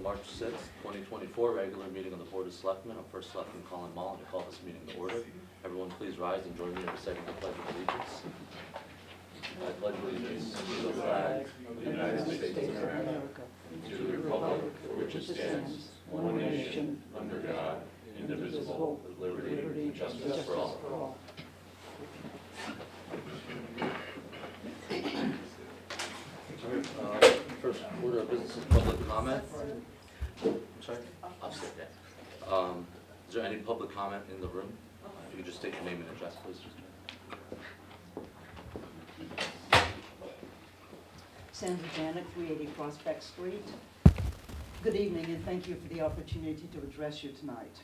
March 6th, 2024, regular meeting of the Board of Selectmen. Our first Selectman, Colin Mullen, to call this meeting to order. Everyone please rise and join me in reciting the Pledge of Allegiance. I pledge allegiance to the flag of the United States of America, and to the republic for which it stands, one nation, under God, indivisible, with liberty and justice for all. First order of business is public comment. I'm sorry? Upstairs, yeah. Is there any public comment in the room? If you could just state your name and address, please. Sandra Janik, 380 Prospect Street. Good evening, and thank you for the opportunity to address you tonight.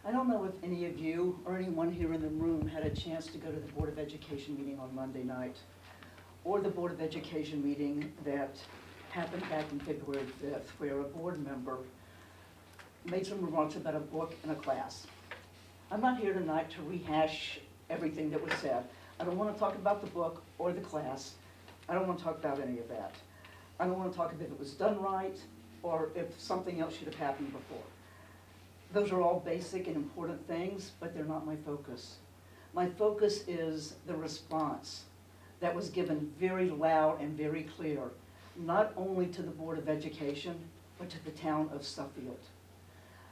I don't know if any of you or anyone here in the room had a chance to go to the Board of Education meeting on Monday night, or the Board of Education meeting that happened back on February 5th, where a board member made some remarks about a book in a class. I'm not here tonight to rehash everything that was said. I don't want to talk about the book or the class. I don't want to talk about any of that. I don't want to talk if it was done right or if something else should have happened before. Those are all basic and important things, but they're not my focus. My focus is the response that was given very loud and very clear, not only to the Board of Education, but to the town of Suffield.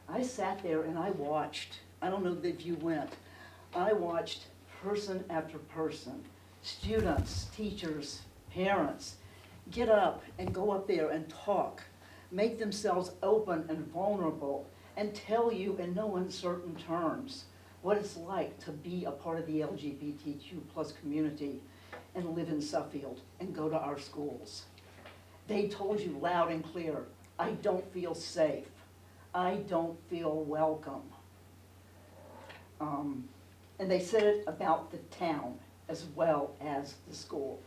I sat there and I watched, I don't know if you went, I watched person after person, students, teachers, parents, get up and go up there and talk, make themselves open and vulnerable, and tell you in no uncertain terms what it's like to be a part of the LGBTQ plus community and live in Suffield and go to our schools. They told you loud and clear, I don't feel safe. I don't feel welcome. And they said it about the town as well as the school.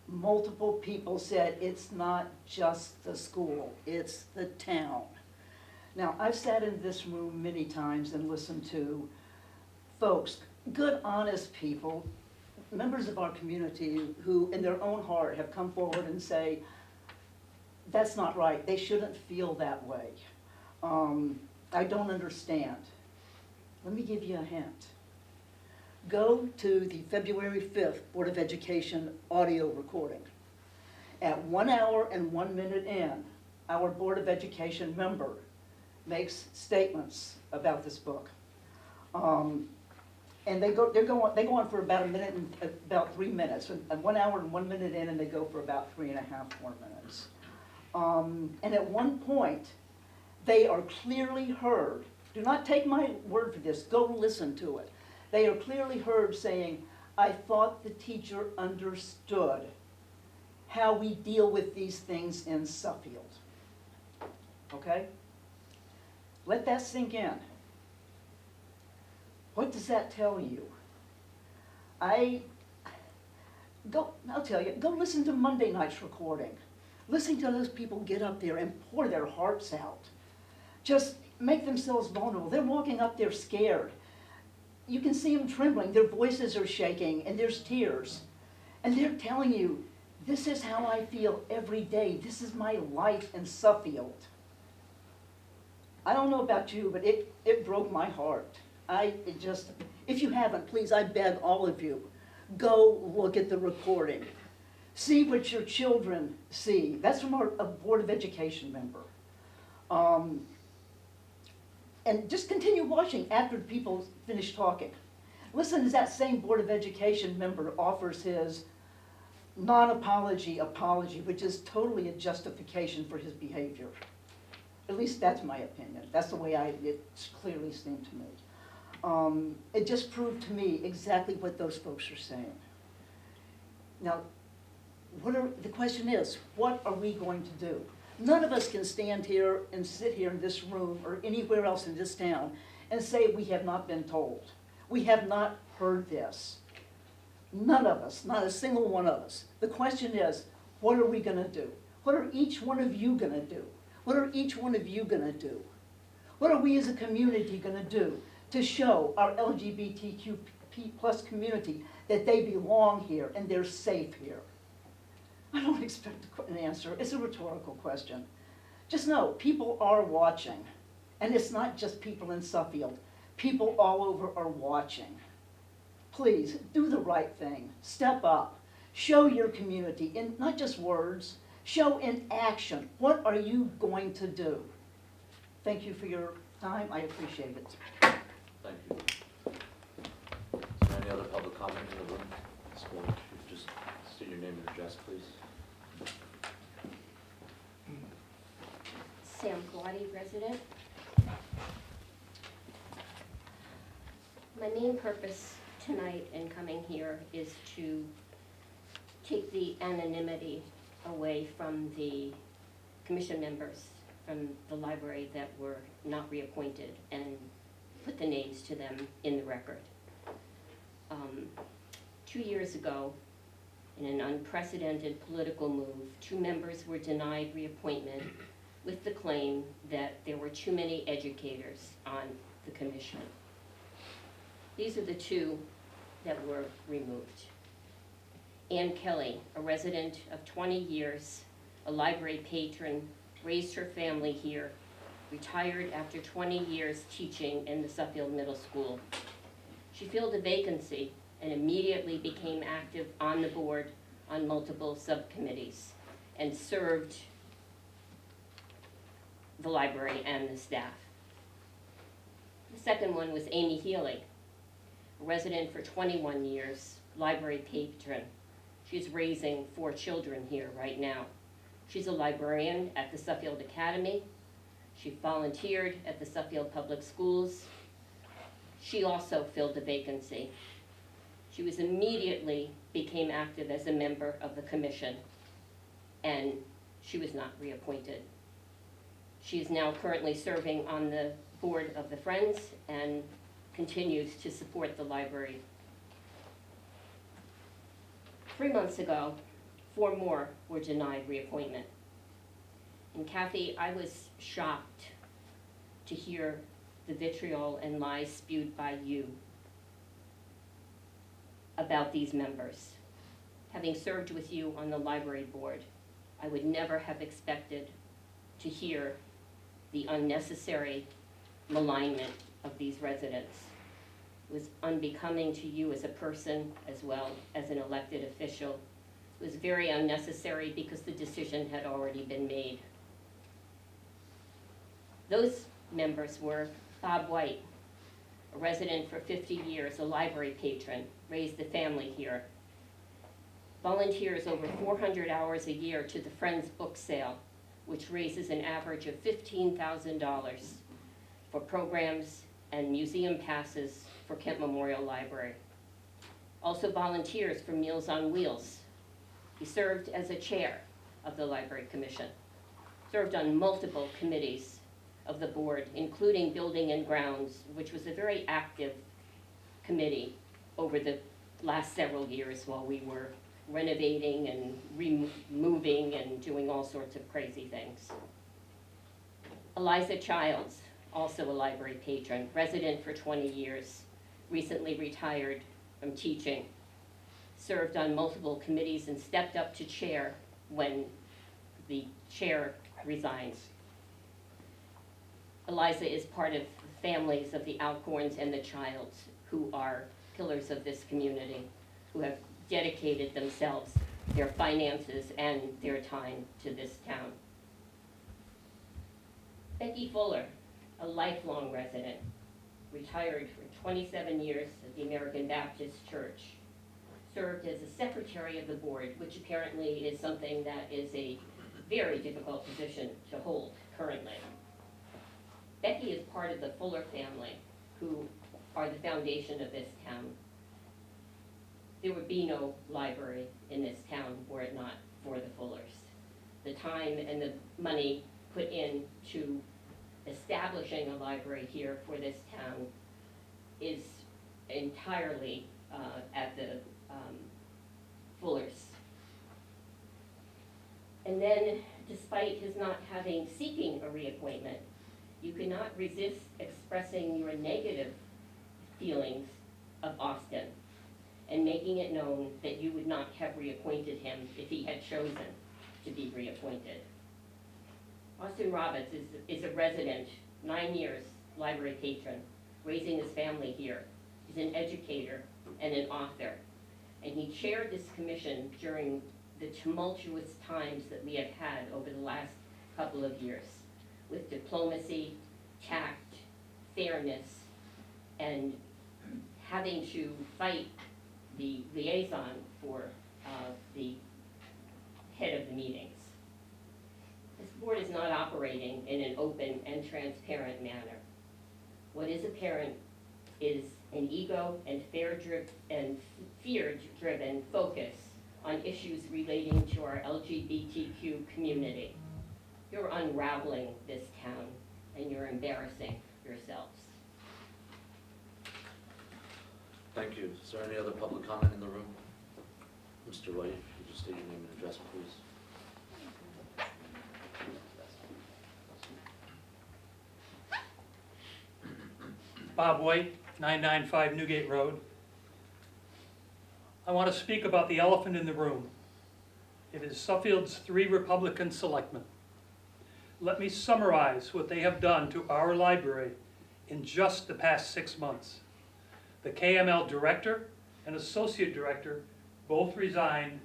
Multiple people said it's not just the school, it's the town. Now, I've sat in this room many times and listened to folks, good, honest people, members of our community who in their own heart have come forward and say, that's not right, they shouldn't feel that way. I don't understand. Let me give you a hint. Go to the February 5th Board of Education audio recording. At 1 hour and 1 minute in, our Board of Education member makes statements about this book. And they go on for about about 3 minutes. And 1 hour and 1 minute in, and they go for about 3.5 more minutes. And at one point, they are clearly heard. Do not take my word for this. Go listen to it. They are clearly heard saying, I thought the teacher understood how we deal with these things in Suffield. Okay? Let that sink in. What does that tell you? I'll tell you, go listen to Monday night's recording. Listen to those people get up there and pour their hearts out. Just make themselves vulnerable. They're walking up there scared. You can see them trembling. Their voices are shaking and there's tears. And they're telling you, this is how I feel every day. This is my life in Suffield. I don't know about you, but it broke my heart. If you haven't, please, I beg all of you, go look at the recording. See what your children see. That's from a Board of Education member. And just continue watching after the people finish talking. Listen as that same Board of Education member offers his non-apology apology, which is totally a justification for his behavior. At least that's my opinion. That's the way it clearly seemed to me. It just proved to me exactly what those folks are saying. Now, the question is, what are we going to do? None of us can stand here and sit here in this room or anywhere else in this town and say we have not been told. We have not heard this. None of us, not a single one of us. The question is, what are we going to do? What are each one of you going to do? What are each one of you going to do? What are we as a community going to do to show our LGBTQ plus community that they belong here and they're safe here? I don't expect an answer. It's a rhetorical question. Just know, people are watching. And it's not just people in Suffield. People all over are watching. Please, do the right thing. Step up. Show your community, in not just words, show in action. What are you going to do? Thank you for your time. I appreciate it. Thank you. Is there any other public comment in the room? Ms. Gold, if you could just state your name and address, please. Sam Guadi, resident. My main purpose tonight in coming here is to take the anonymity away from the commission members from the library that were not reappointed and put the names to them in the record. 2 years ago, in an unprecedented political move, 2 members were denied reappointment with the claim that there were too many educators on the commission. These are the 2 that were removed. Ann Kelly, a resident of 20 years, a library patron, raised her family here, retired after 20 years teaching in the Suffield Middle School. She filled a vacancy and immediately became active on the board on multiple subcommittees and served the library and the staff. The second one was Amy Healy, a resident for 21 years, library patron. She's raising 4 children here right now. She's a librarian at the Suffield Academy. She volunteered at the Suffield Public Schools. She also filled a vacancy. She was immediately became active as a member of the commission, and she was not reappointed. She is now currently serving on the board of the Friends and continues to support the library. 3 months ago, 4 more were denied reappointment. And Kathy, I was shocked to hear the vitriol and lies spewed by you about these members. Having served with you on the library board, I would never have expected to hear the unnecessary malignment of these residents. It was unbecoming to you as a person as well as an elected official. It was very unnecessary because the decision had already been made. Those members were Bob White, a resident for 50 years, a library patron, raised the family here. Volunteers over 400 hours a year to the Friends book sale, which raises an average of $15,000 for programs and museum passes for Kent Memorial Library. Also volunteers for Meals on Wheels. He served as a chair of the Library Commission, served on multiple committees of the board, including Building and Grounds, which was a very active committee over the last several years while we were renovating and removing and doing all sorts of crazy things. Eliza Childs, also a library patron, resident for 20 years, recently retired from teaching, served on multiple committees and stepped up to chair when the chair resigns. Eliza is part of the families of the Alcorns and the Childs, who are pillars of this community, who have dedicated themselves, their finances, and their time to this town. Becky Fuller, a lifelong resident, retired for 27 years at the American Baptist Church, served as a secretary of the board, which apparently is something that is a very difficult position to hold currently. Becky is part of the Fuller family, who are the foundation of this town. There would be no library in this town were it not for the Fullers. The time and the money put into establishing a library here for this town is entirely at the Fullers. And then, despite his not seeking a reappointment, you cannot resist expressing your negative feelings of Austin and making it known that you would not have reappointed him if he had chosen to be reappointed. Austin Roberts is a resident, 9 years, library patron, raising his family here. He's an educator and an author. And he chaired this commission during the tumultuous times that we have had over the last couple of years, with diplomacy, tact, fairness, and having to fight the liaison for the head of the meetings. This board is not operating in an open and transparent manner. What is apparent is an ego and fear-driven focus on issues relating to our LGBTQ community. You're unraveling this town and you're embarrassing yourselves. Thank you. Is there any other public comment in the room? Mr. White, if you just state your name and address, please. Bob White, 995 Newgate Road. I want to speak about the elephant in the room. It is Suffield's 3 Republican selectmen. Let me summarize what they have done to our library in just the past 6 months. The KML director and associate director both resigned.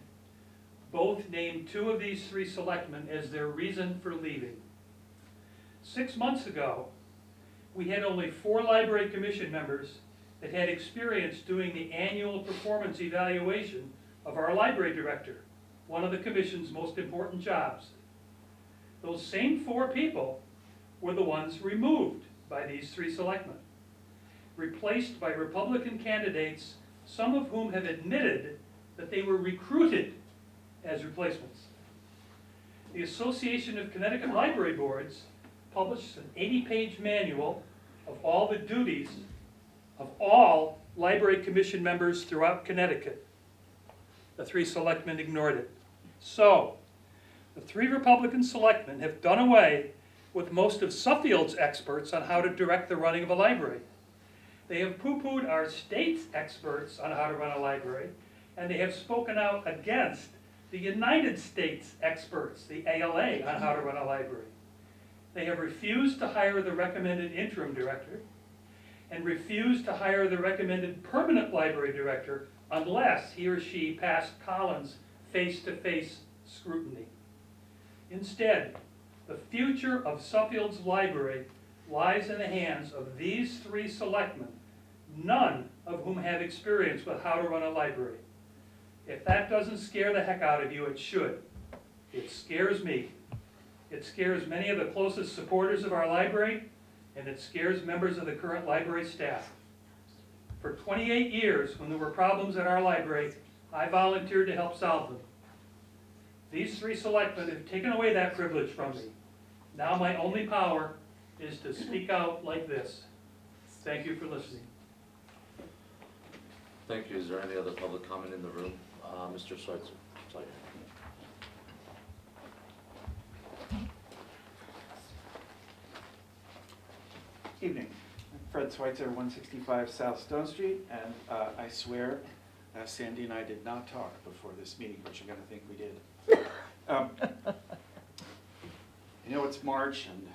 Both named 2 of these 3 selectmen as their reason for leaving. 6 months ago, we had only 4 library commission members that had experience doing the annual performance evaluation of our library director, one of the commission's most important jobs. Those same 4 people were the ones removed by these 3 selectmen, replaced by Republican candidates, some of whom have admitted that they were recruited as replacements. The Association of Connecticut Library Boards published an 80-page manual of all the duties of all library commission members throughout Connecticut. The 3 selectmen ignored it. So, the 3 Republican selectmen have done away with most of Suffield's experts on how to direct the running of a library. They have poo-pooed our state's experts on how to run a library, and they have spoken out against the United States experts, the ALA, on how to run a library. They have refused to hire the recommended interim director and refused to hire the recommended permanent library director unless he or she passed Collins' face-to-face scrutiny. Instead, the future of Suffield's library lies in the hands of these 3 selectmen, none of whom have experience with how to run a library. If that doesn't scare the heck out of you, it should. It scares me. It scares many of the closest supporters of our library, and it scares members of the current library staff. For 28 years, when there were problems at our library, I volunteered to help solve them. These 3 selectmen have taken away that privilege from me. Now my only power is to speak out like this. Thank you for listening. Thank you. Is there any other public comment in the room? Mr. Schweitzer. Sorry. Evening. I'm Fred Schweitzer, 165 South Stone Street, and I swear Sandy and I did not talk before this meeting, but you're going to think we did. You know, it's March and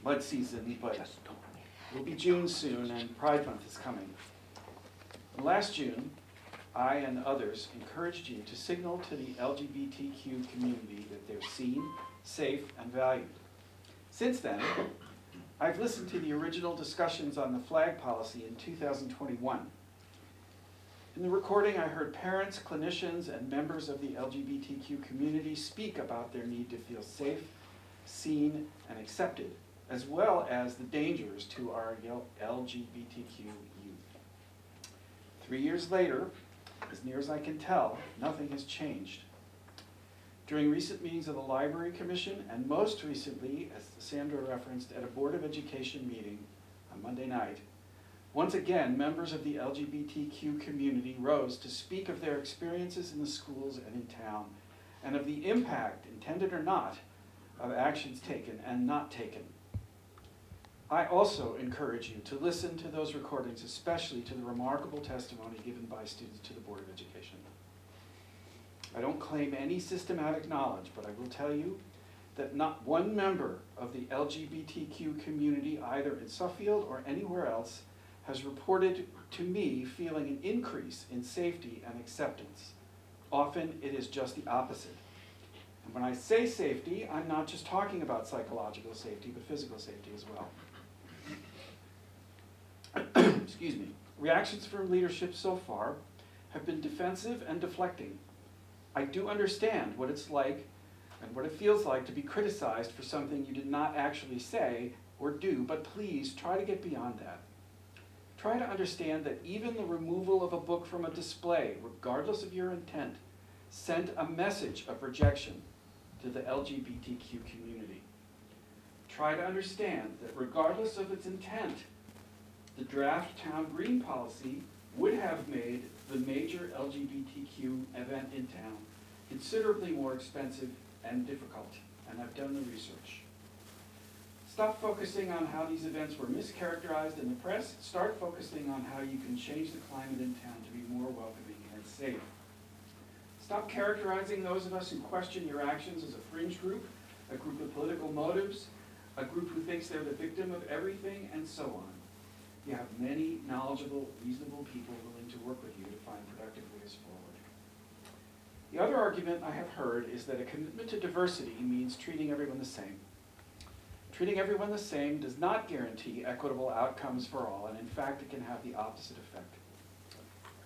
mud season, but it'll be June soon, and Pride Month is coming. And last June, I and others encouraged you to signal to the LGBTQ community that they're seen, safe, and valued. Since then, I've listened to the original discussions on the flag policy in 2021. In the recording, I heard parents, clinicians, and members of the LGBTQ community speak about their need to feel safe, seen, and accepted, as well as the dangers to our LGBTQ youth. 3 years later, as near as I can tell, nothing has changed. During recent meetings of the Library Commission, and most recently, as Sandra referenced, at a Board of Education meeting on Monday night, once again, members of the LGBTQ community rose to speak of their experiences in the schools and in town, and of the impact, intended or not, of actions taken and not taken. I also encourage you to listen to those recordings, especially to the remarkable testimony given by students to the Board of Education. I don't claim any systematic knowledge, but I will tell you that not one member of the LGBTQ community, either in Suffield or anywhere else, has reported to me feeling an increase in safety and acceptance. Often it is just the opposite. And when I say safety, I'm not just talking about psychological safety, but physical safety as well. Excuse me. Reactions from leadership so far have been defensive and deflecting. I do understand what it's like and what it feels like to be criticized for something you did not actually say or do, but please try to get beyond that. Try to understand that even the removal of a book from a display, regardless of your intent, sent a message of rejection to the LGBTQ community. Try to understand that regardless of its intent, the draft town green policy would have made the major LGBTQ event in town considerably more expensive and difficult, and I've done the research. Stop focusing on how these events were mischaracterized in the press. Start focusing on how you can change the climate in town to be more welcoming and safe. Stop characterizing those of us who question your actions as a fringe group, a group with political motives, a group who thinks they're the victim of everything, and so on. You have many knowledgeable, reasonable people willing to work with you to find productive ways forward. The other argument I have heard is that a commitment to diversity means treating everyone the same. Treating everyone the same does not guarantee equitable outcomes for all, and in fact, it can have the opposite effect.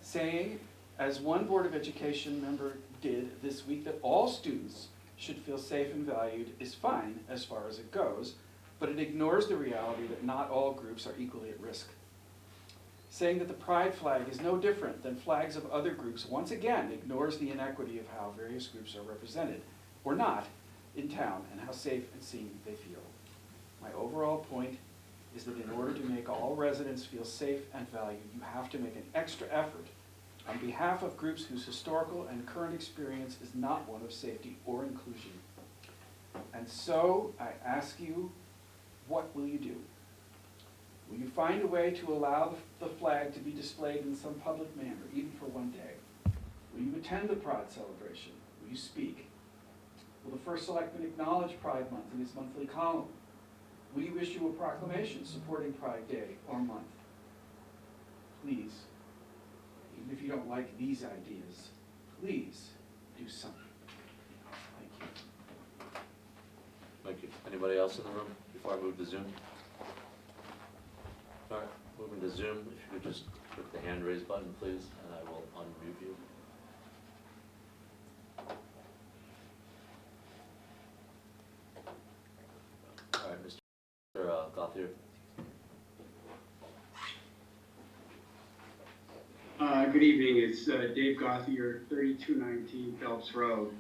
Saying, as one Board of Education member did this week, that all students should feel safe and valued is fine as far as it goes, but it ignores the reality that not all groups are equally at risk. Saying that the pride flag is no different than flags of other groups once again ignores the inequity of how various groups are represented, or not, in town, and how safe and seen they feel. My overall point is that in order to make all residents feel safe and valued, you have to make an extra effort on behalf of groups whose historical and current experience is not one of safety or inclusion. And so I ask you, what will you do? Will you find a way to allow the flag to be displayed in some public manner, even for one day? Will you attend the Pride celebration? Will you speak? Will the First Selectman acknowledge Pride Month in his monthly column? Will you issue a proclamation supporting Pride Day or month? Please, even if you don't like these ideas, please do something. Thank you. Thank you. Anybody else in the room before I move to Zoom? All right, moving to Zoom, if you could just click the hand raise button, please, and I will unmute you. All right, Mr. Gothier. Good evening, it's Dave Gothier, 3219 Phelps Road.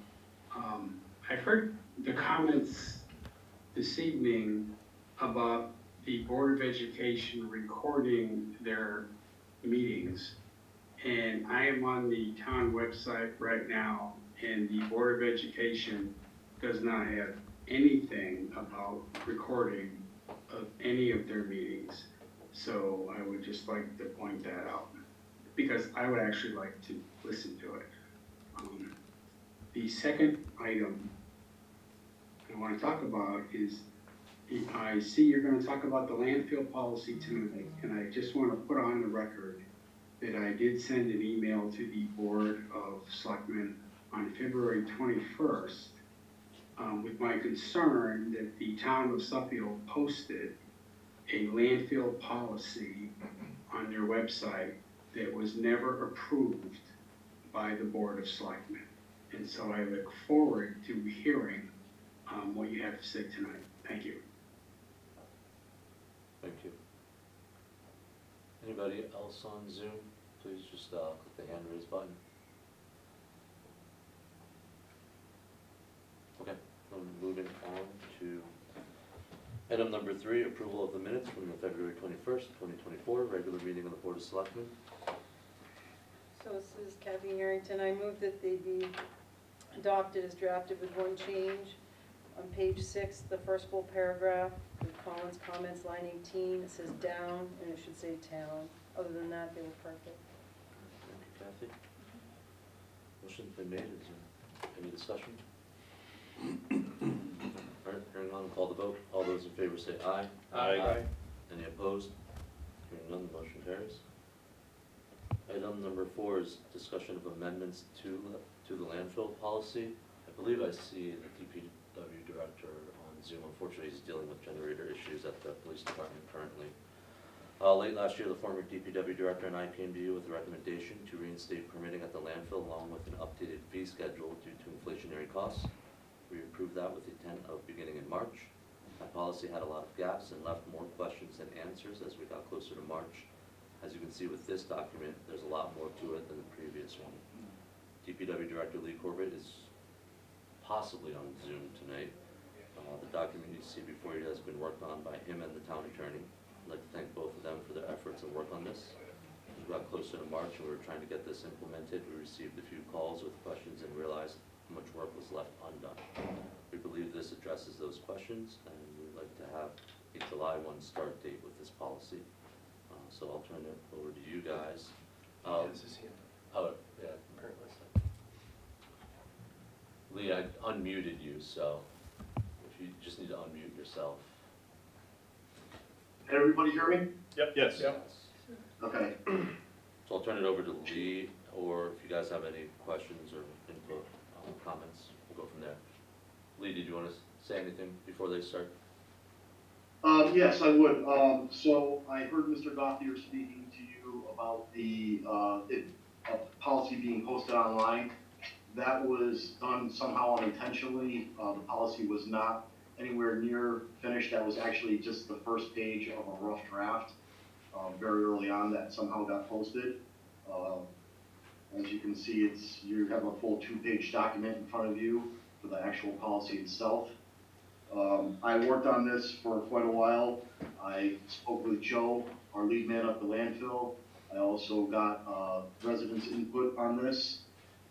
I've heard the comments this evening about the Board of Education recording their meetings. And I am on the town website right now, and the Board of Education does not have anything about recording of any of their meetings. So I would just like to point that out, because I would actually like to listen to it. The second item I want to talk about is, I see you're going to talk about the landfill policy tonight, and I just want to put on the record that I did send an email to the Board of Selectmen on February 21st with my concern that the town of Suffield posted a landfill policy on their website that was never approved by the Board of Selectmen. And so I look forward to hearing what you have to say tonight. Thank you. Thank you. Anybody else on Zoom? Please just click the hand raise button. Okay, I'm moving on to item number 3, approval of the minutes from the February 21st, 2024 regular meeting of the Board of Selectmen. So this is Kathy Harrington. I move that they be adopted as drafted with one change. On page 6, the first full paragraph, the Collins comments, line 18, it says down, and it should say town. Other than that, they were perfect. Thank you, Kathy. Motion's been made. Is there any discussion? Hearing none, call the vote. All those in favor say aye. Aye. Any opposed? Hearing none, the motion carries. Item number 4 is discussion of amendments to the landfill policy. I believe I see the DPW director on Zoom. Unfortunately, he's dealing with generator issues at the police department currently. Late last year, the former DPW director and I came to you with a recommendation to reinstate permitting at the landfill along with an updated fee schedule due to inflationary costs. We approved that with the intent of beginning in March. That policy had a lot of gaps and left more questions than answers as we got closer to March. As you can see with this document, there's a lot more to it than the previous one. DPW Director Lee Corbett is possibly on Zoom tonight. The document you see before you has been worked on by him and the town attorney. I'd like to thank both of them for their efforts and work on this. As we got closer to March and we were trying to get this implemented, we received a few calls with questions and realized how much work was left undone. We believe this addresses those questions, and we'd like to have a July 1 start date with this policy. So I'll turn it over to you guys. This is him. Oh, yeah. Apparently. Lee, I unmuted you, so if you just need to unmute yourself. Can everybody hear me? Yep. Yes. Okay. So I'll turn it over to Lee, or if you guys have any questions or input, comments, we'll go from there. Lee, did you want to say anything before they start? Yes, I would. So I heard Mr. Gothier speaking to you about the policy being posted online. That was done somehow unintentionally. The policy was not anywhere near finished. That was actually just the first page of a rough draft very early on that somehow got posted. As you can see, you have a full 2-page document in front of you for the actual policy itself. I worked on this for quite a while. I spoke with Joe, our lead man at the landfill. I also got residents' input on this,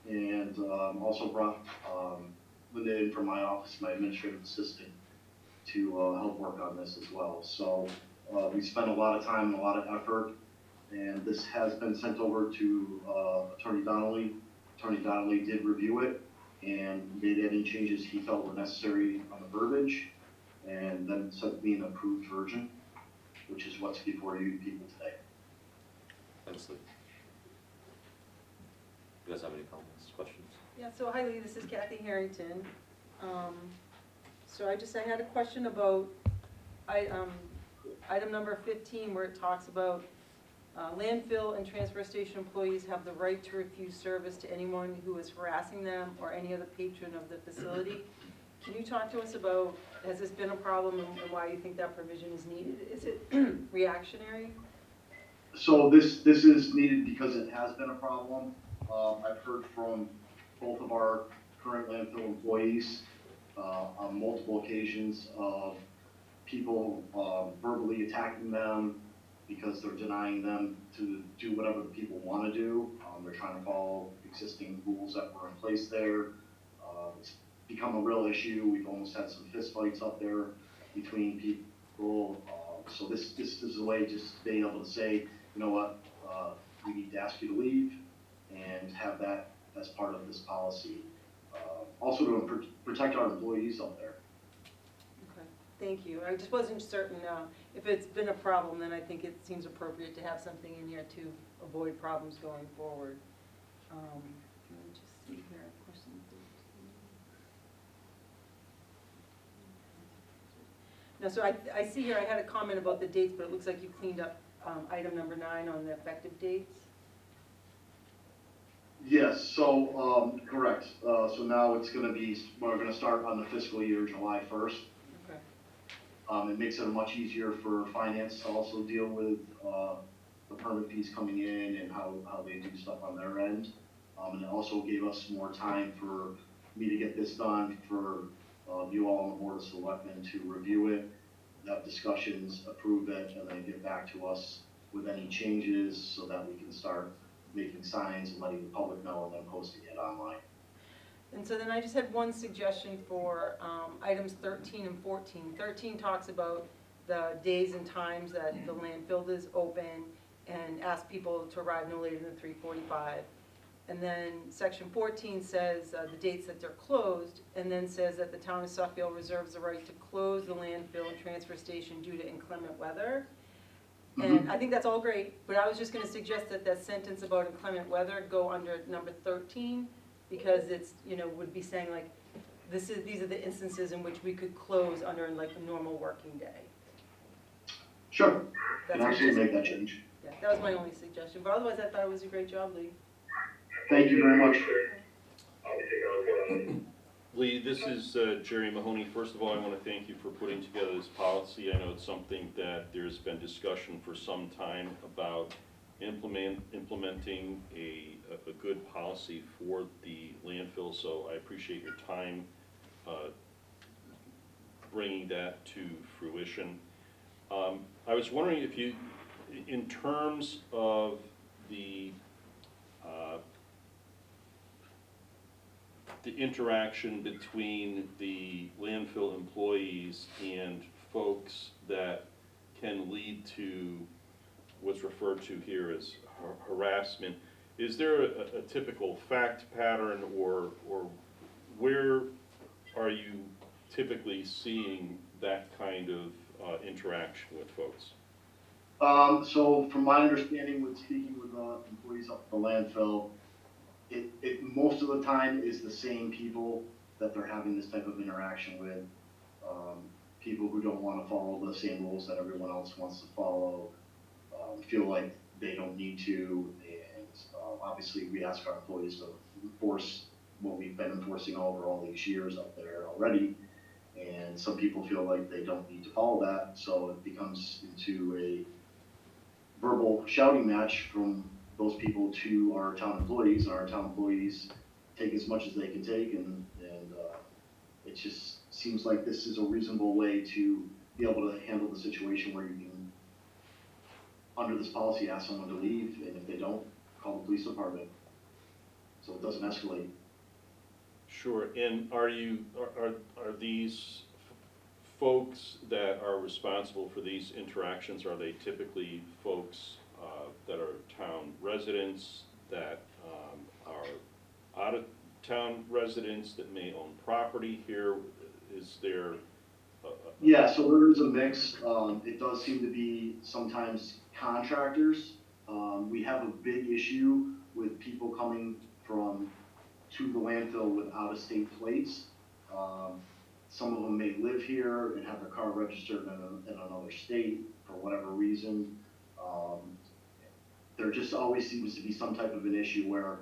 and also brought Linda in from my office, my administrative assistant, to help work on this as well. So we spent a lot of time and a lot of effort, and this has been sent over to Attorney Donnelly. Attorney Donnelly did review it and made any changes he felt were necessary on the verbiage, and then sent me an approved version, which is what's before you people today. Thanks, Lee. You guys have any comments, questions? Yeah, so hi Lee, this is Kathy Harrington. So I had a question about item number 15, where it talks about landfill and transfer station employees have the right to refuse service to anyone who is harassing them or any other patron of the facility. Can you talk to us about, has this been a problem and why you think that provision is needed? Is it reactionary? So this is needed because it has been a problem. I've heard from both of our current landfill employees on multiple occasions of people verbally attacking them because they're denying them to do whatever the people want to do. They're trying to follow existing rules that were in place there. It's become a real issue. We've almost had some fist fights up there between people. So this is a way just being able to say, you know what, we need to ask you to leave, and have that as part of this policy. Also to protect our employees out there. Okay, thank you. I just wasn't certain, if it's been a problem, then I think it seems appropriate to have something in here to avoid problems going forward. Let me just see here, question. No, so I see here, I had a comment about the dates, but it looks like you cleaned up item number 9 on the effective dates. Yes, so, correct. So now it's gonna be, we're gonna start on the fiscal year July 1st. Okay. It makes it much easier for finance to also deal with the permit fees coming in and how they do stuff on their end. And it also gave us more time for me to get this done, for you all on the Board of Selectmen to review it, have discussions, approve it, and then get back to us with any changes so that we can start making signs and letting the public know and then posting it online. And so then I just had one suggestion for items 13 and 14. 13 talks about the days and times that the landfill is open and ask people to arrive no later than 3:45. And then section 14 says the dates that they're closed, and then says that the town of Suffield reserves the right to close the landfill and transfer station due to inclement weather. And I think that's all great, but I was just gonna suggest that that sentence about inclement weather go under number 13, because it's, you know, would be saying like, these are the instances in which we could close under like a normal working day. Sure, That's can actually just- make that change. Yeah, that was my only suggestion, but otherwise I thought it was a great job, Lee. Thank you very much. Lee, this is Jerry Mahoney. First of all, I want to thank you for putting together this policy. I know it's something that there's been discussion for some time about implementing a good policy for the landfill, so I appreciate your time bringing that to fruition. I was wondering if you, in terms of the interaction between the landfill employees and folks that can lead to what's referred to here as harassment, is there a typical fact pattern, or where are you typically seeing that kind of interaction with folks? So from my understanding with speaking with employees up at the landfill, it most of the time is the same people that they're having this type of interaction with. People who don't want to follow the same rules that everyone else wants to follow, feel like they don't need to, and obviously we ask our employees to enforce what we've been enforcing over all these years up there already, and some people feel like they don't need to follow that, so it becomes into a verbal shouting match from those people to our town employees, and our town employees take as much as they can take, and it just seems like this is a reasonable way to be able to handle the situation where you can, under this policy, ask someone to leave, and if they don't, call the police department, so it doesn't escalate. Sure, and are these folks that are responsible for these interactions, are they typically folks that are town residents, that are out-of-town residents that may own property here? Is there Yeah, so there is a mix. It does seem to be sometimes contractors. We have a big issue with people coming to the landfill with out-of-state plates. Some of them may live here and have their car registered in another state for whatever reason. There just always seems to be some type of an issue where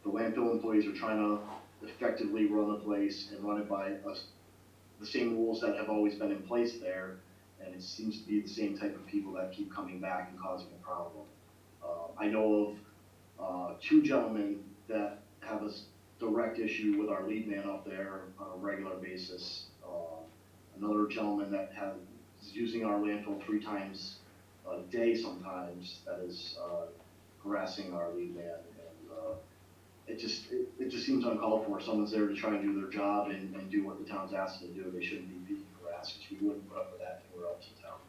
the landfill employees are trying to effectively run the place and run it by the same rules that have always been in place there, and it seems to be the same type of people that keep coming back and causing a problem. I know of two gentlemen that have a direct issue with our lead man up there on a regular basis. Another gentleman that is using our landfill 3 times a day sometimes, that is harassing our lead man, and it just seems uncalled for. Someone's there to try and do their job and do what the town's asked them to do. They shouldn't be being harassed, because we wouldn't put up with that anywhere else in town.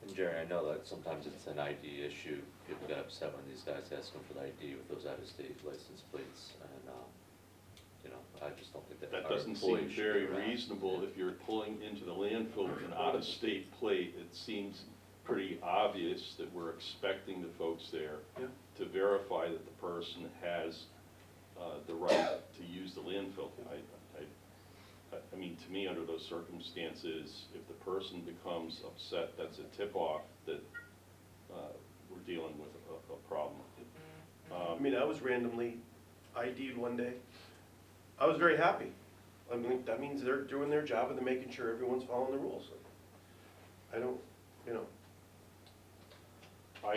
And Jerry, I know that sometimes it's an ID issue. People get upset when these guys ask them for the ID with those out-of-state license plates, and, you know, I just don't think that That our doesn't seem employees should very be harassed. reasonable. If you're pulling into the landfill with an out-of-state plate, it seems pretty obvious that we're expecting the folks there to verify that the person has the right to use the landfill. I mean, to me, under those circumstances, if the person becomes upset, that's a tip-off that we're dealing with a problem. I mean, I was randomly ID'd one day. I was very happy. I mean, that means they're doing their job and they're making sure everyone's following the rules. I don't, you know.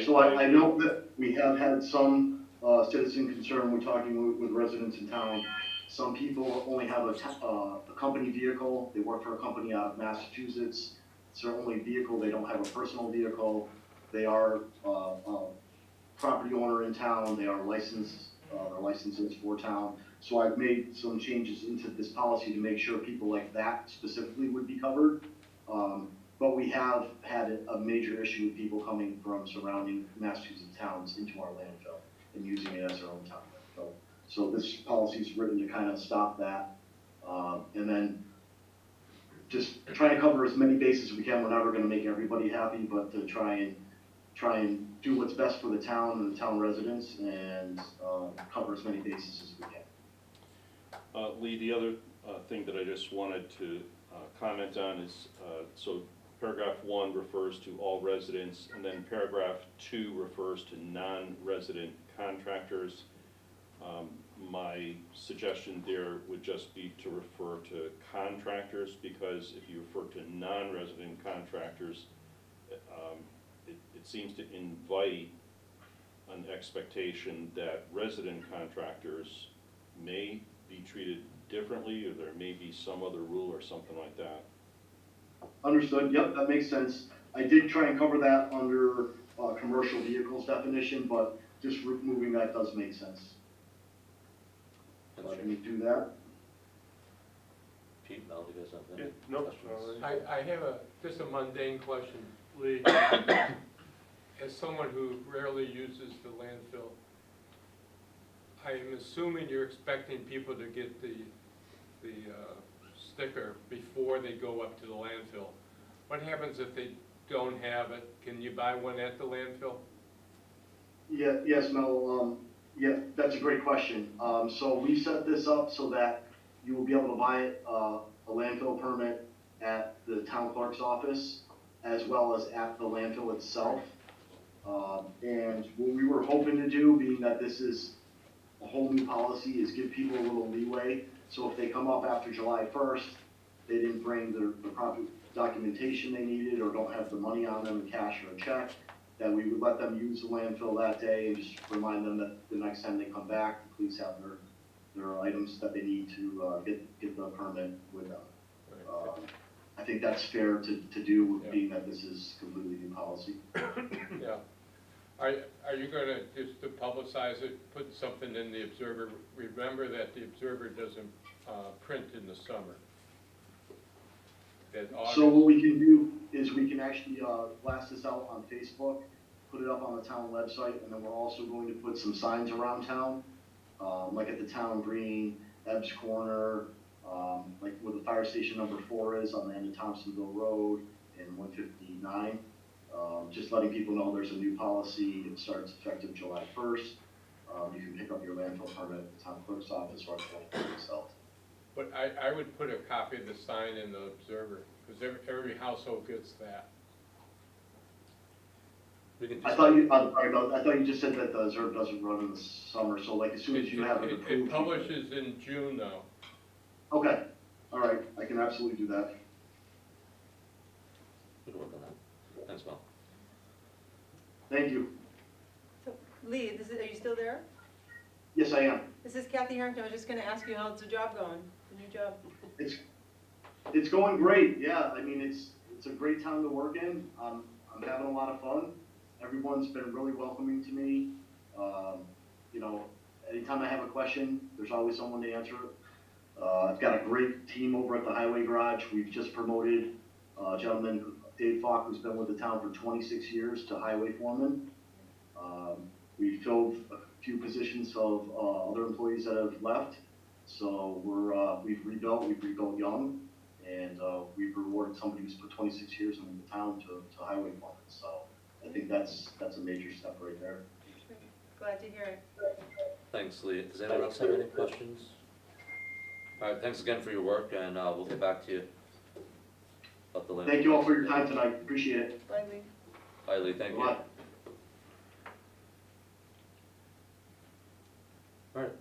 So I know that we have had some citizen concern. We're talking with residents in town. Some people only have a company vehicle. They work for a company out of Massachusetts. It's their only vehicle. They don't have a personal vehicle. They are a property owner in town. They are licensed. Their licenses for town. So I've made some changes into this policy to make sure people like that specifically would be covered. But we have had a major issue with people coming from surrounding Massachusetts towns into our landfill and using it as their own town landfill. So this policy is written to kind of stop that. And then just try and cover as many bases as we can. We're never gonna make everybody happy, but to try and do what's best for the town and the town residents and, cover as many bases as we can. Lee, the other thing that I just wanted to comment on is, so paragraph 1 refers to all residents, and then paragraph 2 refers to non-resident contractors. My suggestion there would just be to refer to contractors, because if you refer to non-resident contractors, it seems to invite an expectation that resident contractors may be treated differently, or there may be some other rule or something like that. Understood, yep, that makes sense. I did try and cover that under, commercial vehicles definition, but just removing that does make sense. Let me do that. Pete, Mel, do you guys have Yeah, any no, questions? I have just a mundane question, Lee. As someone who rarely uses the landfill, I'm assuming you're expecting people to get the sticker before they go up to the landfill. What happens if they don't have it? Can you buy one at the landfill? Yeah, yes, Mel, yeah, that's a great question. So we set this up so that you will be able to buy a landfill permit at the town clerk's office as well as at the landfill itself. And what we were hoping to do, being that this is a whole new policy, is give people a little leeway. So if they come up after July 1st, they didn't bring the proper documentation they needed or don't have the money on them, in cash or a check, that we would let them use the landfill that day and just remind them that the next time they come back, the police have their items that they need to get the permit with them. I think that's fair to do, being that this is completely new policy. Yeah. Are you gonna, just to publicize it, put something in the Observer? Remember that the Observer doesn't print in the summer. That So what August, we can do is we can actually blast this out on Facebook, put it up on the town website, and then we're also going to put some signs around town, like at the town green, Ebbs Corner, like where the fire station number 4 is on the end of Thompsonville Road and 159. Just letting people know there's a new policy. It starts effective July 1st. You can pick up your landfill permit at the town clerk's office or at the landfill itself. but I would put a copy of the sign in the Observer, because every household gets that. We can do I thought you just said that the Observer doesn't run in the summer, so like as soon as you have it approved. It publishes in June though. Okay, all right, I can absolutely do that. We can work on that. Thanks, Mel. Thank you. So, Lee, are you still there? Yes, I am. This is Kathy Harrington. I was just gonna ask you, how's the job going, the new job? It's going great, yeah. I mean, it's a great town to work in. I'm having a lot of fun. Everyone's been really welcoming to me. You know, anytime I have a question, there's always someone to answer it. I've got a great team over at the Highway Garage. We've just promoted a gentleman, Dave Falk, who's been with the town for 26 years, to highway foreman. We filled a few positions of other employees that have left. So we've rebuilt young, and we've rewarded somebody who's put 26 years in the town to highway foreman. So I think that's a major step right there. Glad to hear it. Thanks, Lee. Does anyone else have any questions? All right, thanks again for your work, and we'll get back to you about the land. Thank you all for your time tonight. Appreciate it. Bye, Lee. Bye, Lee, thank you. Bye. All right,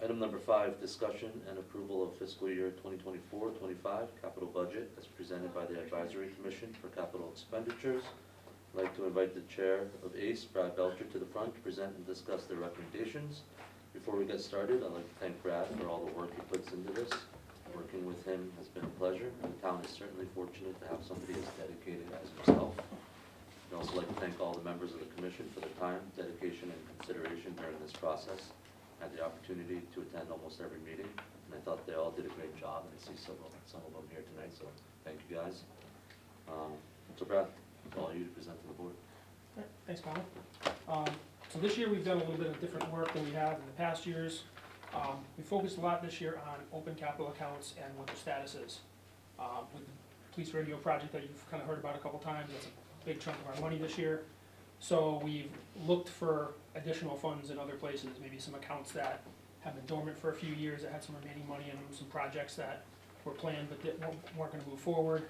item number 5, discussion and approval of fiscal year 2024-25 capital budget as presented by the Advisory Commission for Capital Expenditures. I'd like to invite the chair of ACE, Brad Belcher, to the front to present and discuss their recommendations. Before we get started, I'd like to thank Brad for all the work he puts into this. Working with him has been a pleasure, and the town is certainly fortunate to have somebody as dedicated as himself. I'd also like to thank all the members of the commission for their time, dedication, and consideration during this process. I had the opportunity to attend almost every meeting, and I thought they all did a great job, and I see some of them here tonight, so thank you guys. So Brad, it's all you to present to the board. Thanks, Colin. So this year, we've done a little bit of different work than we have in the past years. We focused a lot this year on open capital accounts and what their status is. With the police radio project that you've kind of heard about a couple times, that's a big chunk of our money this year. So we've looked for additional funds in other places, maybe some accounts that have been dormant for a few years, that had some remaining money in them, some projects that were planned but that weren't gonna move forward.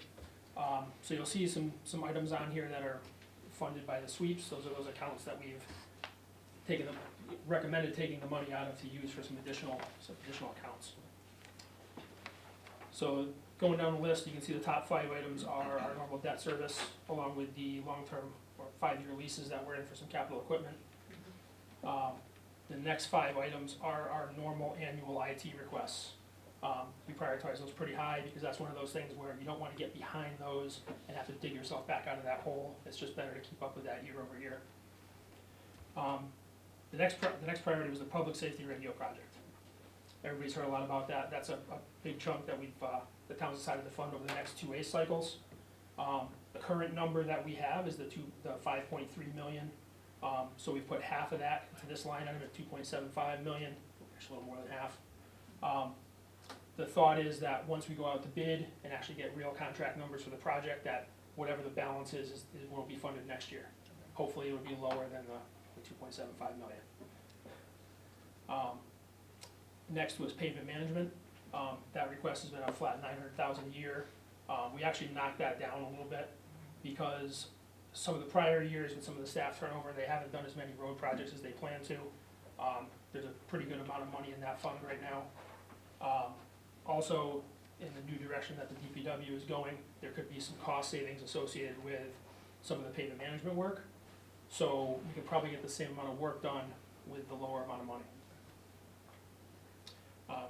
So you'll see some items on here that are funded by the sweeps. Those are those accounts that we've recommended taking the money out of to use for some additional accounts. So going down the list, you can see the top 5 items are our normal debt service, along with the long-term or 5-year leases that we're in for some capital equipment. The next 5 items are our normal annual IT requests. We prioritize those pretty high because that's one of those things where you don't want to get behind those and have to dig yourself back out of that hole. It's just better to keep up with that year over year. The next priority was the public safety radio project. Everybody's heard a lot about that. That's a big chunk that the town's decided to fund over the next 2 ACE cycles. The current number that we have is the 5.3 million. So we've put half of that into this line item at 2.75 million, actually a little more than half. The thought is that once we go out to bid and actually get real contract numbers for the project, that whatever the balance is will be funded next year. Hopefully it will be lower than the 2.75 million. Next was pavement management. That request has been a flat 900,000 a year. We actually knocked that down a little bit because some of the prior years with some of the staff turnover, they haven't done as many road projects as they plan to. There's a pretty good amount of money in that fund right now. Also, in the new direction that the DPW is going, there could be some cost savings associated with some of the pavement management work. So we could probably get the same amount of work done with the lower amount of money.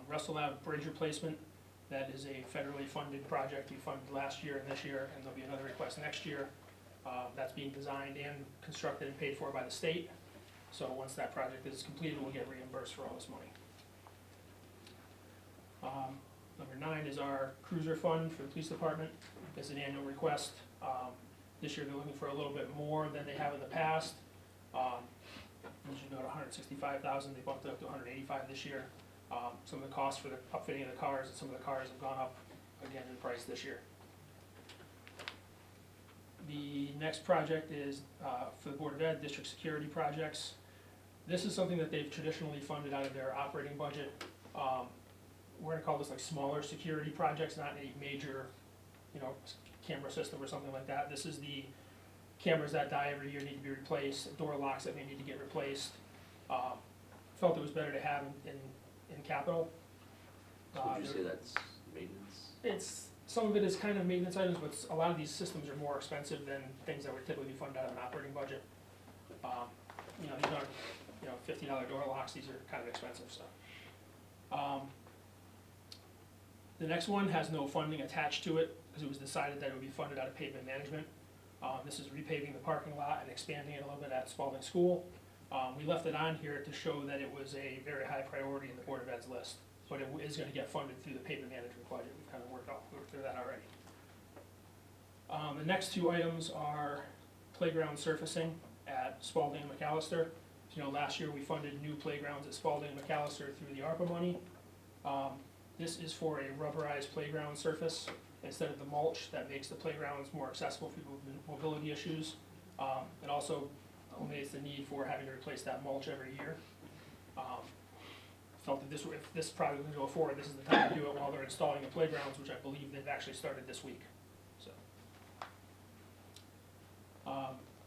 Russell Ave Bridge replacement, that is a federally funded project we funded last year and this year, and there'll be another request next year. That's being designed and constructed and paid for by the state. So once that project is completed, we'll get reimbursed for all this money. Number 9 is our cruiser fund for the police department. It's an annual request. This year they're looking for a little bit more than they have in the past. Usually about 165,000. They bumped it up to 185 this year. Some of the costs for the upfitting of the cars and some of the cars have gone up again in price this year. The next project is for the Board of Ed, district security projects. This is something that they've traditionally funded out of their operating budget. We're gonna call this like smaller security projects, not a major, camera system or something like that. This is the cameras that die every year, need to be replaced, door locks that may need to get replaced. Felt it was better to have in capital. So would you say that's maintenance? Some of it is kind of maintenance items, but a lot of these systems are more expensive than things that would typically be funded out of an operating budget. These aren't, $50 door locks, these are kind of expensive stuff. The next one has no funding attached to it, because it was decided that it would be funded out of pavement management. This is repaving the parking lot and expanding it a little bit at Spalding School. We left it on here to show that it was a very high priority in the Board of Ed's list, but it is gonna get funded through the pavement management budget. We've kind of worked through that already. The next 2 items are playground surfacing at Spalding and McAllister. Last year we funded new playgrounds at Spalding and McAllister through the ARPA money. This is for a rubberized playground surface instead of the mulch that makes the playgrounds more accessible for people with mobility issues. It also eliminates the need for having to replace that mulch every year. Felt that if this project was going to go forward, this is the time to do it while they're installing the playgrounds, which I believe they've actually started this week. So,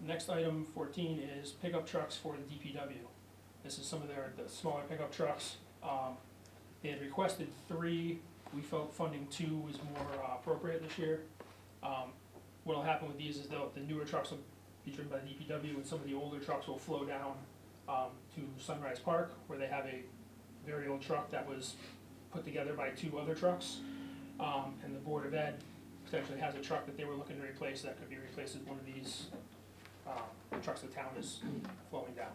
next item 14 is pickup trucks for the DPW. This is some of the smaller pickup trucks. They had requested 3. We felt funding 2 was more appropriate this year. What'll happen with these is the newer trucks will be driven by the DPW, and some of the older trucks will flow down to Sunrise Park, where they have a very old truck that was put together by 2 other trucks. And the Board of Ed potentially has a truck that they were looking to replace that could be replaced with one of these trucks the town is flowing down.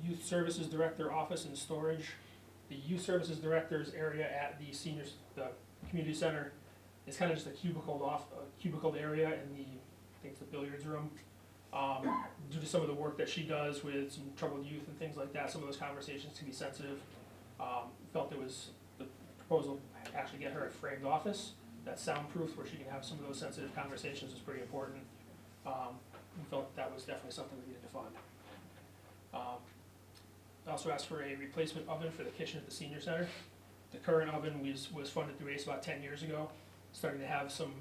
Youth Services Director Office and Storage. The Youth Services Director's area at the community center is kind of just a cubicled area in I think it's the billiards room. Due to some of the work that she does with some troubled youth and things like that, some of those conversations can be sensitive. Felt it was, the proposal to actually get her a framed office that's soundproof, where she can have some of those sensitive conversations is pretty important. We felt that was definitely something we needed to fund. I also asked for a replacement oven for the kitchen at the senior center. The current oven was funded through ACE about 10 years ago, starting to have some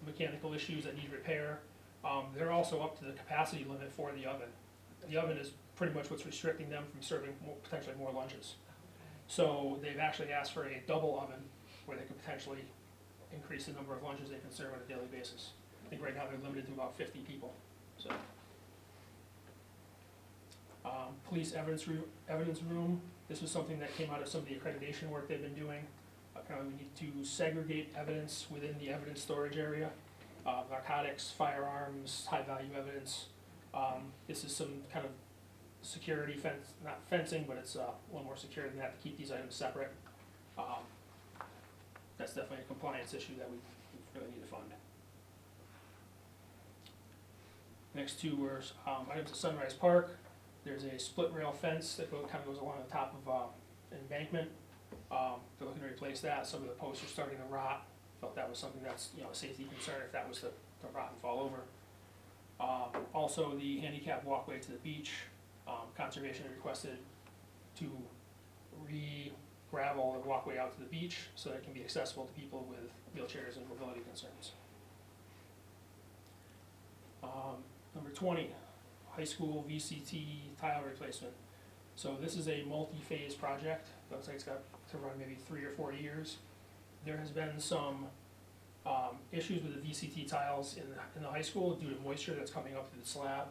mechanical issues that need repair. They're also up to the capacity limit for the oven. The oven is pretty much what's restricting them from serving potentially more lunches. So they've actually asked for a double oven where they could potentially increase the number of lunches they can serve on a daily basis. I think right now they're limited to about 50 people, so. Police evidence room, this was something that came out of some of the accreditation work they've been doing. Apparently we need to segregate evidence within the evidence storage area. Narcotics, firearms, high-value evidence. This is some kind of security fence, not fencing, but it's a little more secure than that to keep these items separate. That's definitely a compliance issue that we really need to fund. Next two were items at Sunrise Park. There's a split rail fence that kind of goes along the top of an embankment. They're looking to replace that. Some of the posts are starting to rot. Felt that was something that's, you know, a safety concern if that was to rot and fall over. Also, the handicap walkway to the beach. Conservation requested to re-gravel the walkway out to the beach so that it can be accessible to people with wheelchairs and mobility concerns. Number 20, high school VCT tile replacement. So this is a multi-phase project. Looks like it's got to run maybe 3 or 4 years. There has been some issues with the VCT tiles in the high school due to moisture that's coming up through the slab.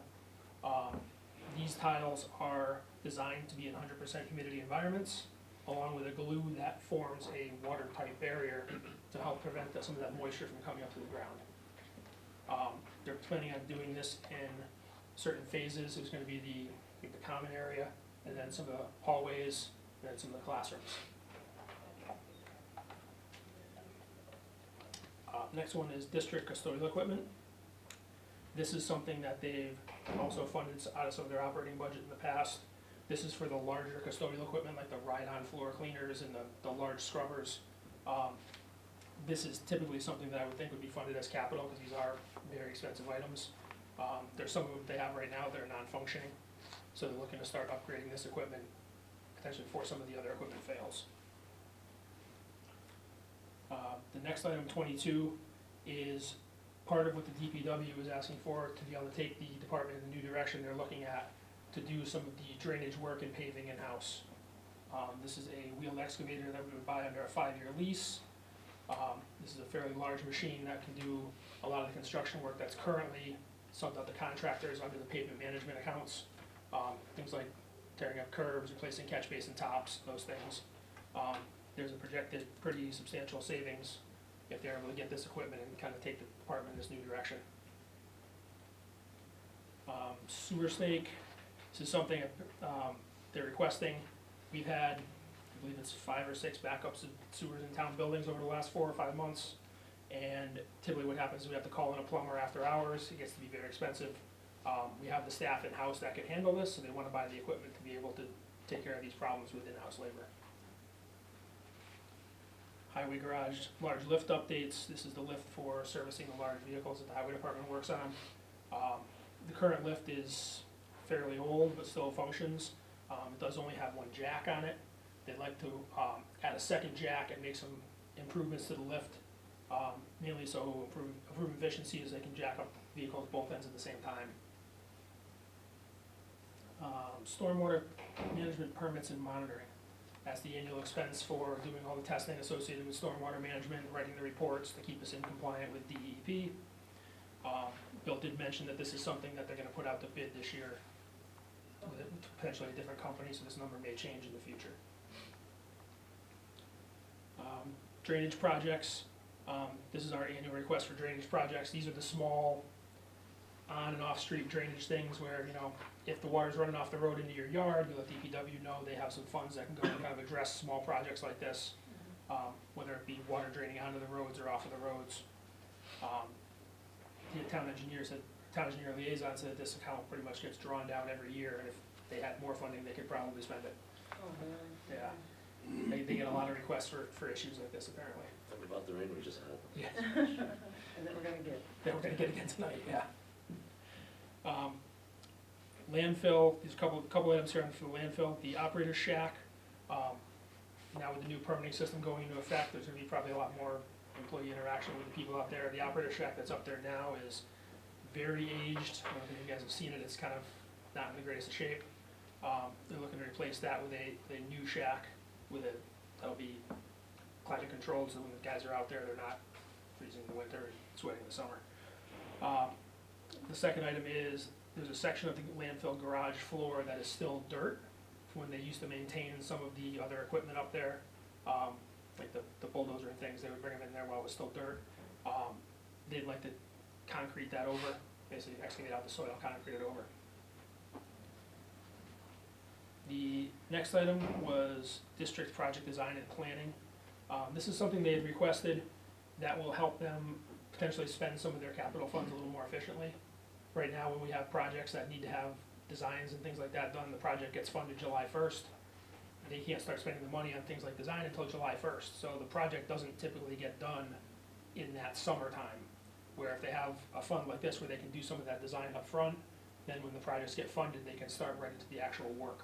These tiles are designed to be in 100% humidity environments, along with a glue that forms a watertight barrier to help prevent some of that moisture from coming up to the ground. They're planning on doing this in certain phases. There's going to be the common area, and then some of the hallways, and then some of the classrooms. Next one is district custodial equipment. This is something that they've also funded out of some of their operating budget in the past. This is for the larger custodial equipment, like the ride-on floor cleaners and the large scrubbers. This is typically something that I would think would be funded as capital, because these are very expensive items. There's some of them they have right now that are non-functioning, so they're looking to start upgrading this equipment, potentially before some of the other equipment fails. The next item, 22, is part of what the DPW is asking for to be able to take the department in the new direction they're looking at to do some of the drainage work and paving in-house. This is a wheeled excavator that we would buy under a 5-year lease. This is a fairly large machine that can do a lot of the construction work that's currently subbed out to contractors under the pavement management accounts. Things like tearing up curbs, replacing catch basin tops, those things. There's a projected pretty substantial savings if they're able to get this equipment and kind of take the department in this new direction. Sewer stake, this is something they're requesting. We've had, I believe it's 5 or 6 backups of sewers in town buildings over the last 4 or 5 months. And typically what happens is we have to call in a plumber after hours. It gets to be very expensive. We have the staff in-house that can handle this, so they want to buy the equipment to be able to take care of these problems with in-house labor. Highway garage, large lift updates. This is the lift for servicing the large vehicles that the highway department works on. The current lift is fairly old, but still functions. It does only have 1 jack on it. They'd like to add a second jack and make some improvements to the lift, mainly so improve efficiency as they can jack up vehicles both ends at the same time. Stormwater management permits and monitoring. That's the annual expense for doing all the testing associated with stormwater management, writing the reports to keep us in compliant with DEP. Bill did mention that this is something that they're going to put out to bid this year with potentially a different company, so this number may change in the future. Drainage projects. This is our annual request for drainage projects. These are the small on and off street drainage things where, you know, if the water's running off the road into your yard, you let DPW know. They have some funds that can go and kind of address small projects like this, whether it be water draining onto the roads or off of the roads. The town engineers had town engineer liaison said that this account pretty much gets drawn down every year, and if they had more funding, they could probably spend it. Oh, man. Yeah. They get a lot of requests for issues like this, apparently. Tell me about the rain we just had. Yeah. And then we're gonna get. That we're gonna get again tonight, yeah. Landfill, there's a couple items here for the landfill, the operator shack. Now with the new permitting system going into effect, there's gonna be probably a lot more employee interaction with the people out there. The operator shack that's up there now is very aged. I don't think you guys have seen it, it's kind of not in the greatest of shape. They're looking to replace that with a new shack that'll be climate controlled, so when the guys are out there, they're not freezing in the winter and sweating in the summer. The second item is, there's a section of the landfill garage floor that is still dirt from when they used to maintain some of the other equipment up there. Like the bulldozer and things, they would bring them in there while it was still dirt. They'd like to concrete that over, basically excavate out the soil, concrete it over. The next item was district project design and planning. This is something they had requested that will help them potentially spend some of their capital funds a little more efficiently. Right now, when we have projects that need to have designs and things like that done, the project gets funded July 1st. They can't start spending the money on things like design until July 1st, so the project doesn't typically get done in that summertime. Where if they have a fund like this where they can do some of that design up front, then when the projects get funded, they can start right into the actual work.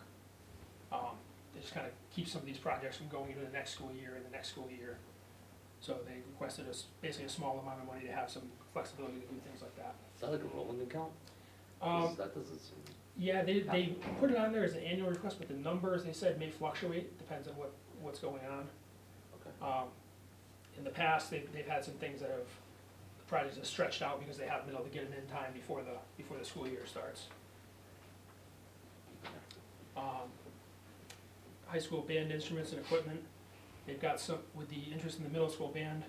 It just kind of keeps some of these projects from going into the next school year and the next school year. So they requested basically a small amount of money to have some flexibility to do things like that. Is that like a rolling account? That doesn't seem. Yeah, they put it on there as an annual request, but the numbers, they said, may fluctuate, depends on what's going on. Okay. In the past, they've had some things that the projects have stretched out because they haven't been able to get them in time before the school year starts. High school band instruments and equipment, they've got some, with the interest in the middle school band,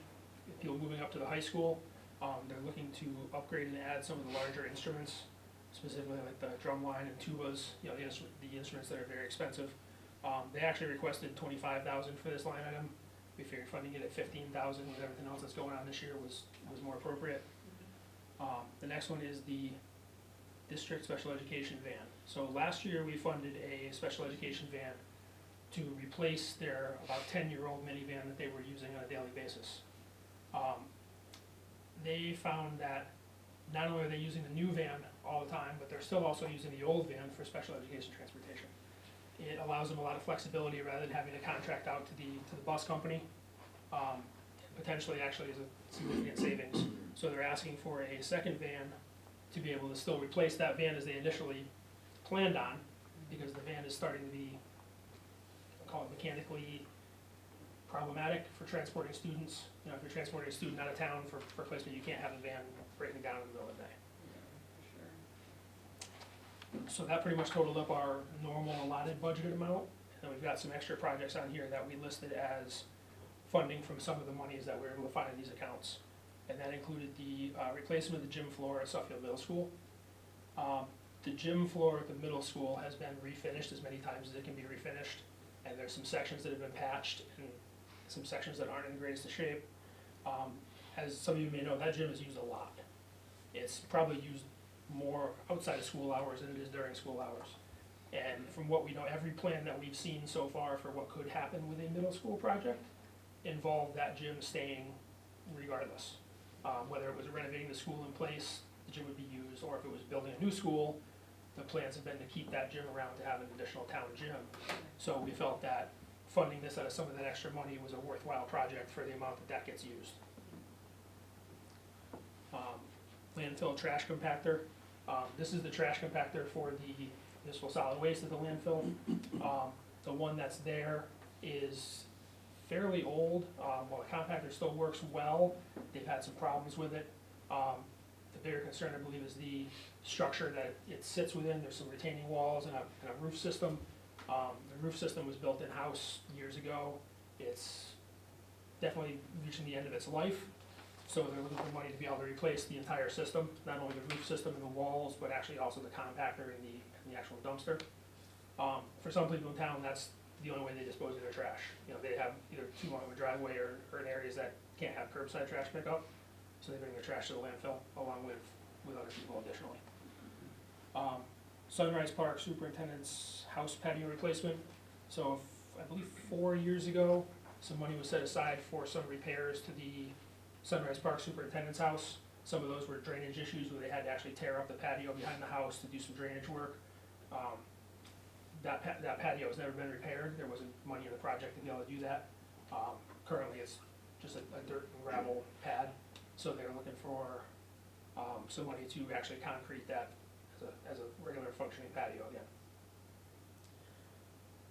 people moving up to the high school, they're looking to upgrade and add some of the larger instruments, specifically like the drum line and tubas, you know, the instruments that are very expensive. They actually requested $25,000 for this line item. We figured funding it at $15,000 with everything else that's going on this year was more appropriate. The next one is the district special education van. So last year we funded a special education van to replace their about 10-year-old minivan that they were using on a daily basis. They found that not only are they using the new van all the time, but they're still also using the old van for special education transportation. It allows them a lot of flexibility rather than having to contract out to the bus company. Potentially actually is a significant savings. So they're asking for a second van to be able to still replace that van as they initially planned on, because the van is starting to be, call it mechanically problematic for transporting students. You know, if you're transporting a student out of town for placement, you can't have a van breaking down in the middle of the day. So that pretty much totaled up our normal allotted budgeted amount. And then we've got some extra projects on here that we listed as funding from some of the monies that we were able to find in these accounts. And that included the replacement of the gym floor at Suffield Middle School. The gym floor at the middle school has been refinished as many times as it can be refinished. And there's some sections that have been patched and some sections that aren't in the greatest of shape. As some of you may know, that gym is used a lot. It's probably used more outside of school hours than it is during school hours. And from what we know, every plan that we've seen so far for what could happen with a middle school project involved that gym staying regardless. Whether it was renovating the school in place, the gym would be used, or if it was building a new school, the plans have been to keep that gym around to have an additional town gym. So we felt that funding this out of some of that extra money was a worthwhile project for the amount that gets used. Landfill trash compactor. This is the trash compactor for the municipal solid waste at the landfill. The one that's there is fairly old. While the compactor still works well, they've had some problems with it. The bigger concern, I believe, is the structure that it sits within. There's some retaining walls and a roof system. The roof system was built in-house years ago. It's definitely reaching the end of its life. So they're looking for money to be able to replace the entire system, not only the roof system and the walls, but actually also the compactor and the actual dumpster. For some people in town, that's the only way they dispose of their trash. You know, they have either too long of a driveway or in areas that can't have curbside trash pickup, so they bring their trash to the landfill along with with other people additionally. Sunrise Park Superintendent's house patio replacement. So I believe 4 years ago, some money was set aside for some repairs to the Sunrise Park Superintendent's house. Some of those were drainage issues where they had to actually tear up the patio behind the house to do some drainage work. That patio has never been repaired. There wasn't money in the project to be able to do that. Currently, it's just a dirt and gravel pad, so they're looking for some money to actually concrete that as a regular functioning patio again.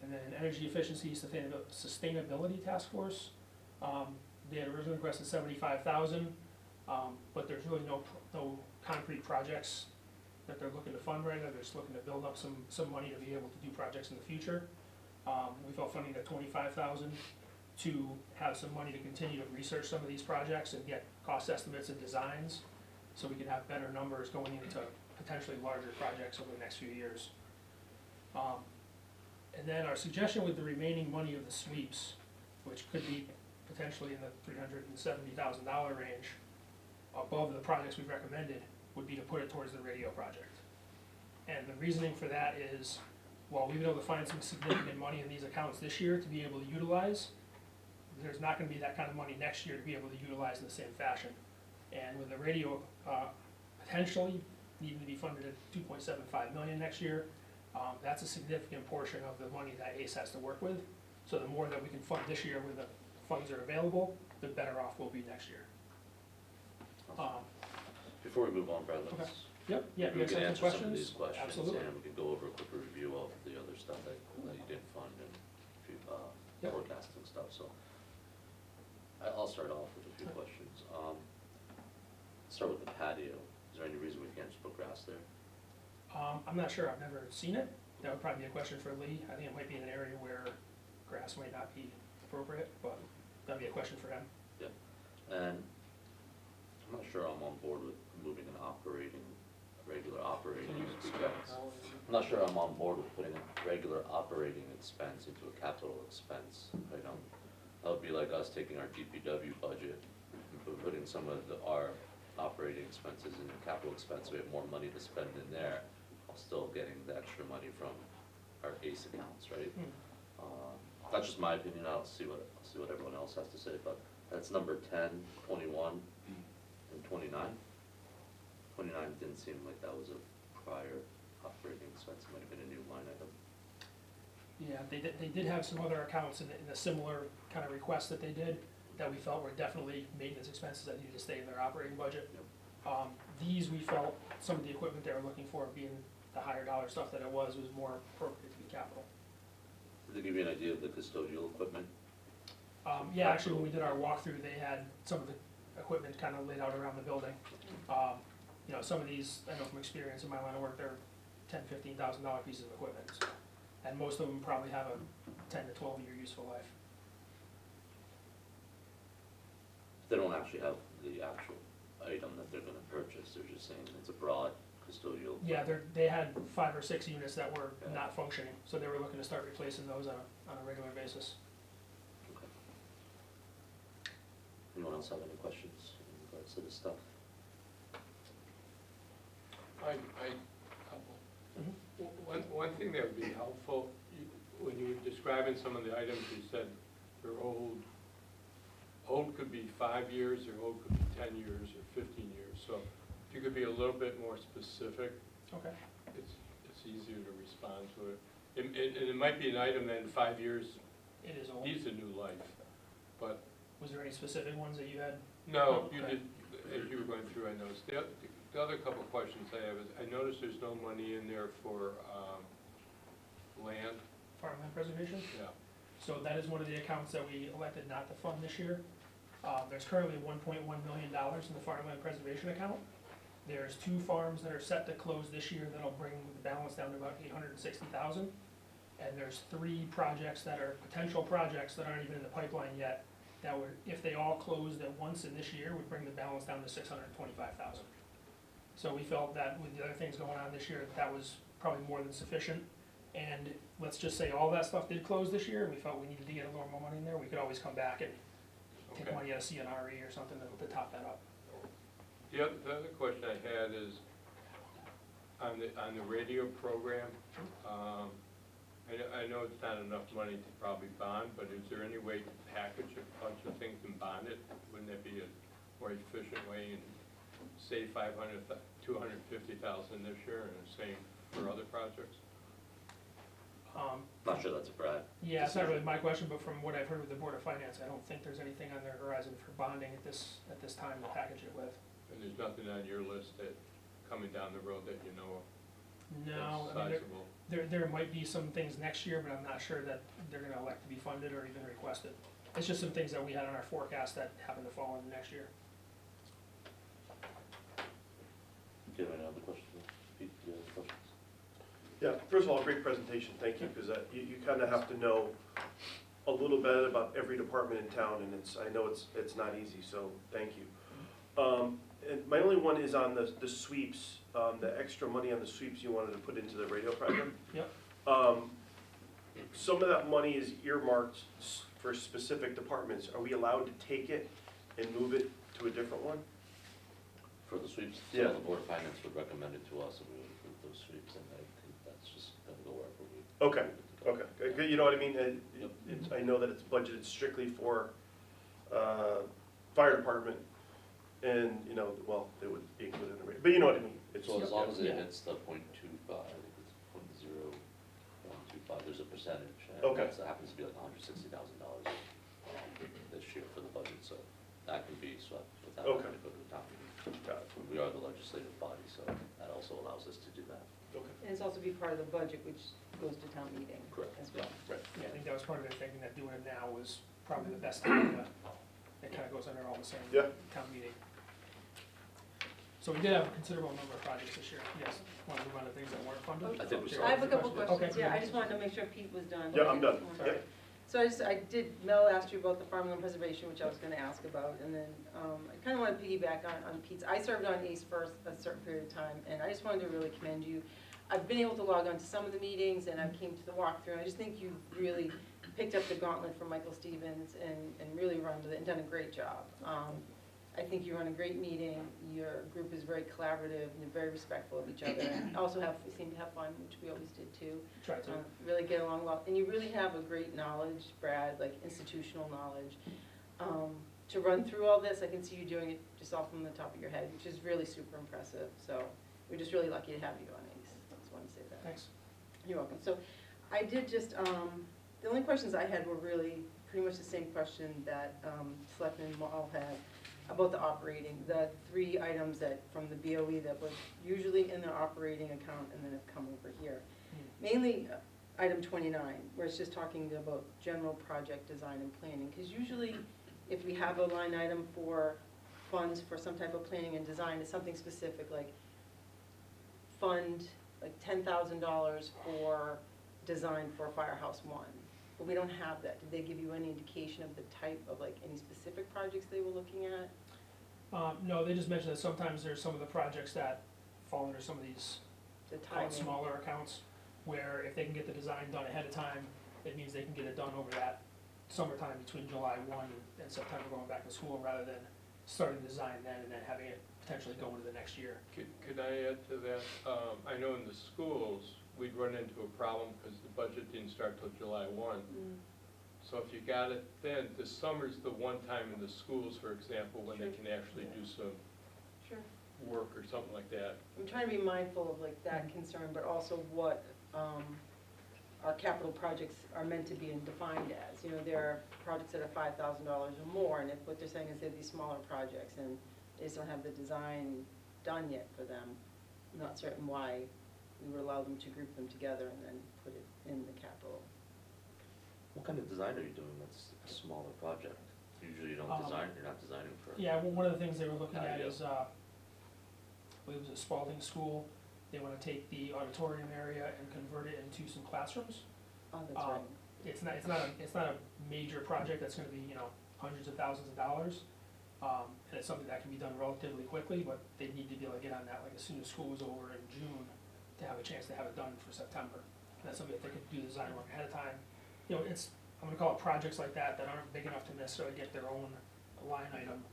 And then Energy Efficiency Sustainability Task Force, they had originally requested $75,000, but there's really no concrete projects that they're looking to fund right now. They're just looking to build up some money to be able to do projects in the future. We felt funding at $25,000 to have some money to continue to research some of these projects and get cost estimates and designs, so we can have better numbers going into potentially larger projects over the next few years. And then our suggestion with the remaining money of the sweeps, which could be potentially in the $370,000 range, above the projects we've recommended, would be to put it towards the radio project. And the reasoning for that is, while we've been able to find some significant money in these accounts this year to be able to utilize, there's not gonna be that kind of money next year to be able to utilize in the same fashion. And with the radio, potentially needing to be funded at $2.75 million next year, that's a significant portion of the money that ACE has to work with. So the more that we can fund this year when the funds are available, the better off we'll be next year. Before we move on, Brad, Okay. let's, Yep, yeah, we you can guys have answer any some of these questions? questions, Absolutely. and we can go over a quick review of the other stuff that you did fund and Yep. forecasting stuff, so. I'll start off with a few questions. Start with the patio. Is there any reason we can't just put grass there? I'm not sure, I've never seen it. That would probably be a question for Lee. I think it might be in an area where grass might not be appropriate, but that'd be a question for him. And I'm not sure I'm on board with moving regular operating expense. I'm not sure I'm on board with putting a regular operating expense into a capital expense item. That would be like us taking our DPW budget and putting some of our operating expenses in the capital expense. We have more money to spend in there, while still getting the extra money from our ACE accounts, right? That's just my opinion. I'll see what everyone else has to say, but that's number 10, 21, and 29. 29 didn't seem like that was a prior operating expense. It might have been a new line item. Yeah, they did have some other accounts in a similar kind of request that they did that we felt were definitely maintenance expenses that needed to stay in their operating budget. These, we felt, some of the equipment they were looking for, being the higher dollar stuff that it was more appropriate to be capital. Did they give you an idea of the custodial equipment? Yeah, actually, when we did our walkthrough, they had some of the equipment kind of laid out around the building. You know, some of these, I know from experience in my line of work, they're $10,000, $15,000 pieces of equipment. So, and most of them probably have a 10 to 12 year useful life. They don't actually have the actual item that they're gonna purchase. They're just saying it's a broad custodial. Yeah, they had 5 or 6 units that were Yeah. not functioning, so they were looking to start replacing those on a regular basis. Okay. Anyone else have any questions in regards to this stuff? One thing that would be helpful, when you were describing some of the items, you said they're old. Old could be 5 years, or old could be 10 years, or 15 years. So if you could be a little bit more specific, Okay. it's easier to respond to it. And it might be an item that in 5 years It is old. needs a new life, but Was there any specific ones that you had? no, you Okay. did, as you were going through, I noticed. The other couple of questions I have is, I noticed there's no money in there for land. Farmland preservation? Yeah. So that is one of the accounts that we elected not to fund this year. There's currently $1.1 million in the farmland preservation account. There's 2 farms that are set to close this year that'll bring the balance down to about $860,000. And there's 3 projects that are potential projects that aren't even in the pipeline yet, that would, if they all closed at once in this year, would bring the balance down to $625,000. So we felt that with the other things going on this year, that was probably more than sufficient. And let's just say all that stuff did close this year, and we felt we needed to get a little more money in there, we could always come back and take Okay. money out of CNRE or something to top that up. The other question I had is, on the radio program, I know it's not enough money to probably bond, but is there any way to package a bunch of things and bond it? Wouldn't that be a more efficient way and save 250,000 this year and the same for other projects? Not sure that's a Brad. Yeah, it's not really my question, but from what I've heard with the Board of Finance, I don't think there's anything on their horizon for bonding at this time to package it with. And there's nothing on your list that, coming down the road that you know of No, that's I mean, sizable? there might be some things next year, but I'm not sure that they're gonna elect to be funded or even requested. It's just some things that we had on our forecast that happen to fall into next year. Do you have any other questions? Pete, do you have any questions? Yeah, first of all, great presentation, thank you, because you kind of have to know a little bit about every department in town, and I know it's not easy, so thank you. And my only one is on the sweeps, the extra money on the sweeps you wanted to put into the radio project. Yep. Some of that money is earmarked for specific departments. Are we allowed to take it and move it to a different one? For the sweeps, Yeah. the Board of Finance would recommend it to us, and we would approve those sweeps, and I think that's just gonna go wherever we. Okay, okay, good, you know what I mean? I know that it's budgeted strictly for, fire department, and, you know, well, it would be included in the rate, but you know what I mean? It's- So as long as it Yeah. hits the 0.25, I think it's 0.0125, there's a percentage. And Okay. That happens to be like $160,000 this year for the budget, so that can be swept without having Okay. to go to the town meeting. Got it. We are the legislative body, so that also allows us to do that. Okay. And it's also be part of the budget, which goes to town meeting Correct. as well. Right. Yeah, I think that was part of their thinking, that doing it now was probably the best time, but it kinda goes under all the same Yeah. town meeting. So we did have a considerable number of projects this year. Yes, want to move on to things that weren't funded? I think we Sure. I have a couple Okay. questions, yeah, I just wanted to make sure Pete was done. Yeah, I'm done. Okay. Yep. So Mel asked you about the farmland preservation, which I was gonna ask about, and then, I kinda wanna piggyback on Pete's. I served on ACE for a certain period of time, and I just wanted to really commend you. I've been able to log on to some of the meetings, and I came to the walkthrough, and I just think you've really picked up the gauntlet from Michael Stevens and really run with it and done a great job. I think you run a great meeting, your group is very collaborative and very respectful of each other, and also seem to have fun, which we always did too. Try to. Really get along well, and you really have a great knowledge, Brad, like institutional knowledge. To run through all this, I can see you doing it just off from the top of your head, which is really super impressive, so we're just really lucky to have you on ACE, I just wanted to say that. Thanks. You're welcome. So I did just, the only questions I had were really pretty much the same question that Selectman Wall had about the operating, the 3 items that, from the BOE that was usually in their operating account and then have come over here. Mainly item 29, where it's just talking about general project design and planning, because usually if we have a line item for funds for some type of planning and design, it's something specific, like fund like $10,000 for design for Firehouse 1. But we don't have that. Did they give you any indication of the type of, like, any specific projects they were looking at? No, they just mentioned that sometimes there's some of the projects that fall under some of these The called timing? smaller accounts, where if they can get the design done ahead of time, it means they can get it done over that summertime between July 1 and September going back to school, rather than starting the design then and then having it potentially go into the next year. Could I add to that? I know in the schools, we'd run into a problem because the budget didn't start till July 1. So if you got it then, the summer's the one time in the schools, for example, when they Sure. can actually do some Sure. work or something like that. I'm trying to be mindful of like that concern, but also what our capital projects are meant to be and defined as. You know, there are projects that are $5,000 or more, and if what they're saying is they're these smaller projects and they just don't have the design done yet for them, I'm not certain why we would allow them to group them together and then put it in the capital. What kind of design are you doing that's a smaller project? Usually you don't design, you're not designing for. Yeah, well, one of the things they were looking at Yeah. is, I believe it was at Spalding School, they wanna take the auditorium area and convert it into some classrooms. Oh, that's right. It's not a major project that's gonna be, you know, hundreds of thousands of dollars. And it's something that can be done relatively quickly, but they need to be able to get on that like as soon as school is over in June to have a chance to have it done for September. And that's something that they could do the design work ahead of time. You know, I'm gonna call it projects like that that aren't big enough to necessarily get their own line item,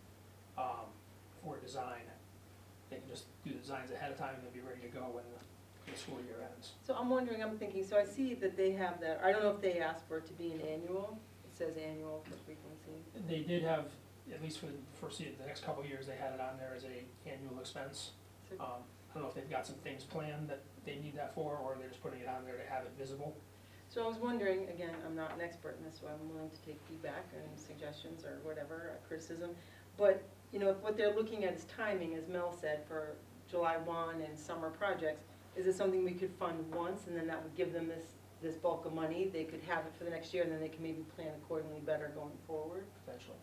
for design. they can just do the designs ahead of time and they'll be ready to go when the school year ends. So I'm wondering, I'm thinking, so I see that they have that, I don't know if they asked for it to be an annual, it says annual for frequency. They did have, at least for the next couple of years, they had it on there as a annual expense. So- I don't know if they've got some things planned that they need that for, or they're just putting it on there to have it visible. So I was wondering, again, I'm not an expert in this, so I'm willing to take feedback and suggestions or whatever, criticism. But, you know, if what they're looking at is timing, as Mel said, for July 1 and summer projects, is it something we could fund once and then that would give them this bulk of money? They could have it for the next year and then they can maybe plan accordingly better going forward? Potentially.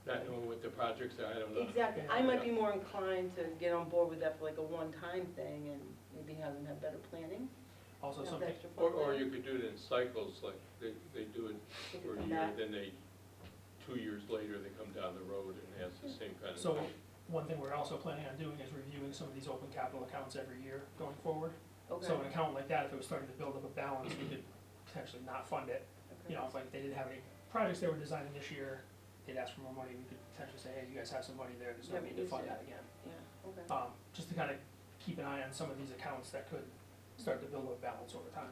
Not knowing what the projects are, I don't know. Exactly. I might be more inclined to get on board with that for like a one-time thing and maybe have them have better planning. Also, have some, the extra Or fund you there. could do it in cycles, like they do it They could for a come year, back. then 2 years later, they come down the road and it has the same kind of. so one thing we're also planning on doing is reviewing some of these open capital accounts every year going forward. Okay. So an account like that, if it was starting to build up a balance, we could potentially not fund it. Okay. You know, if like they didn't have any projects they were designing this year, they'd ask for more money, we could potentially say, hey, you guys have some money there, there's no Yeah, need to we fund do. that again. Yeah, okay. Just to kind of keep an eye on some of these accounts that could start to build up balance over time.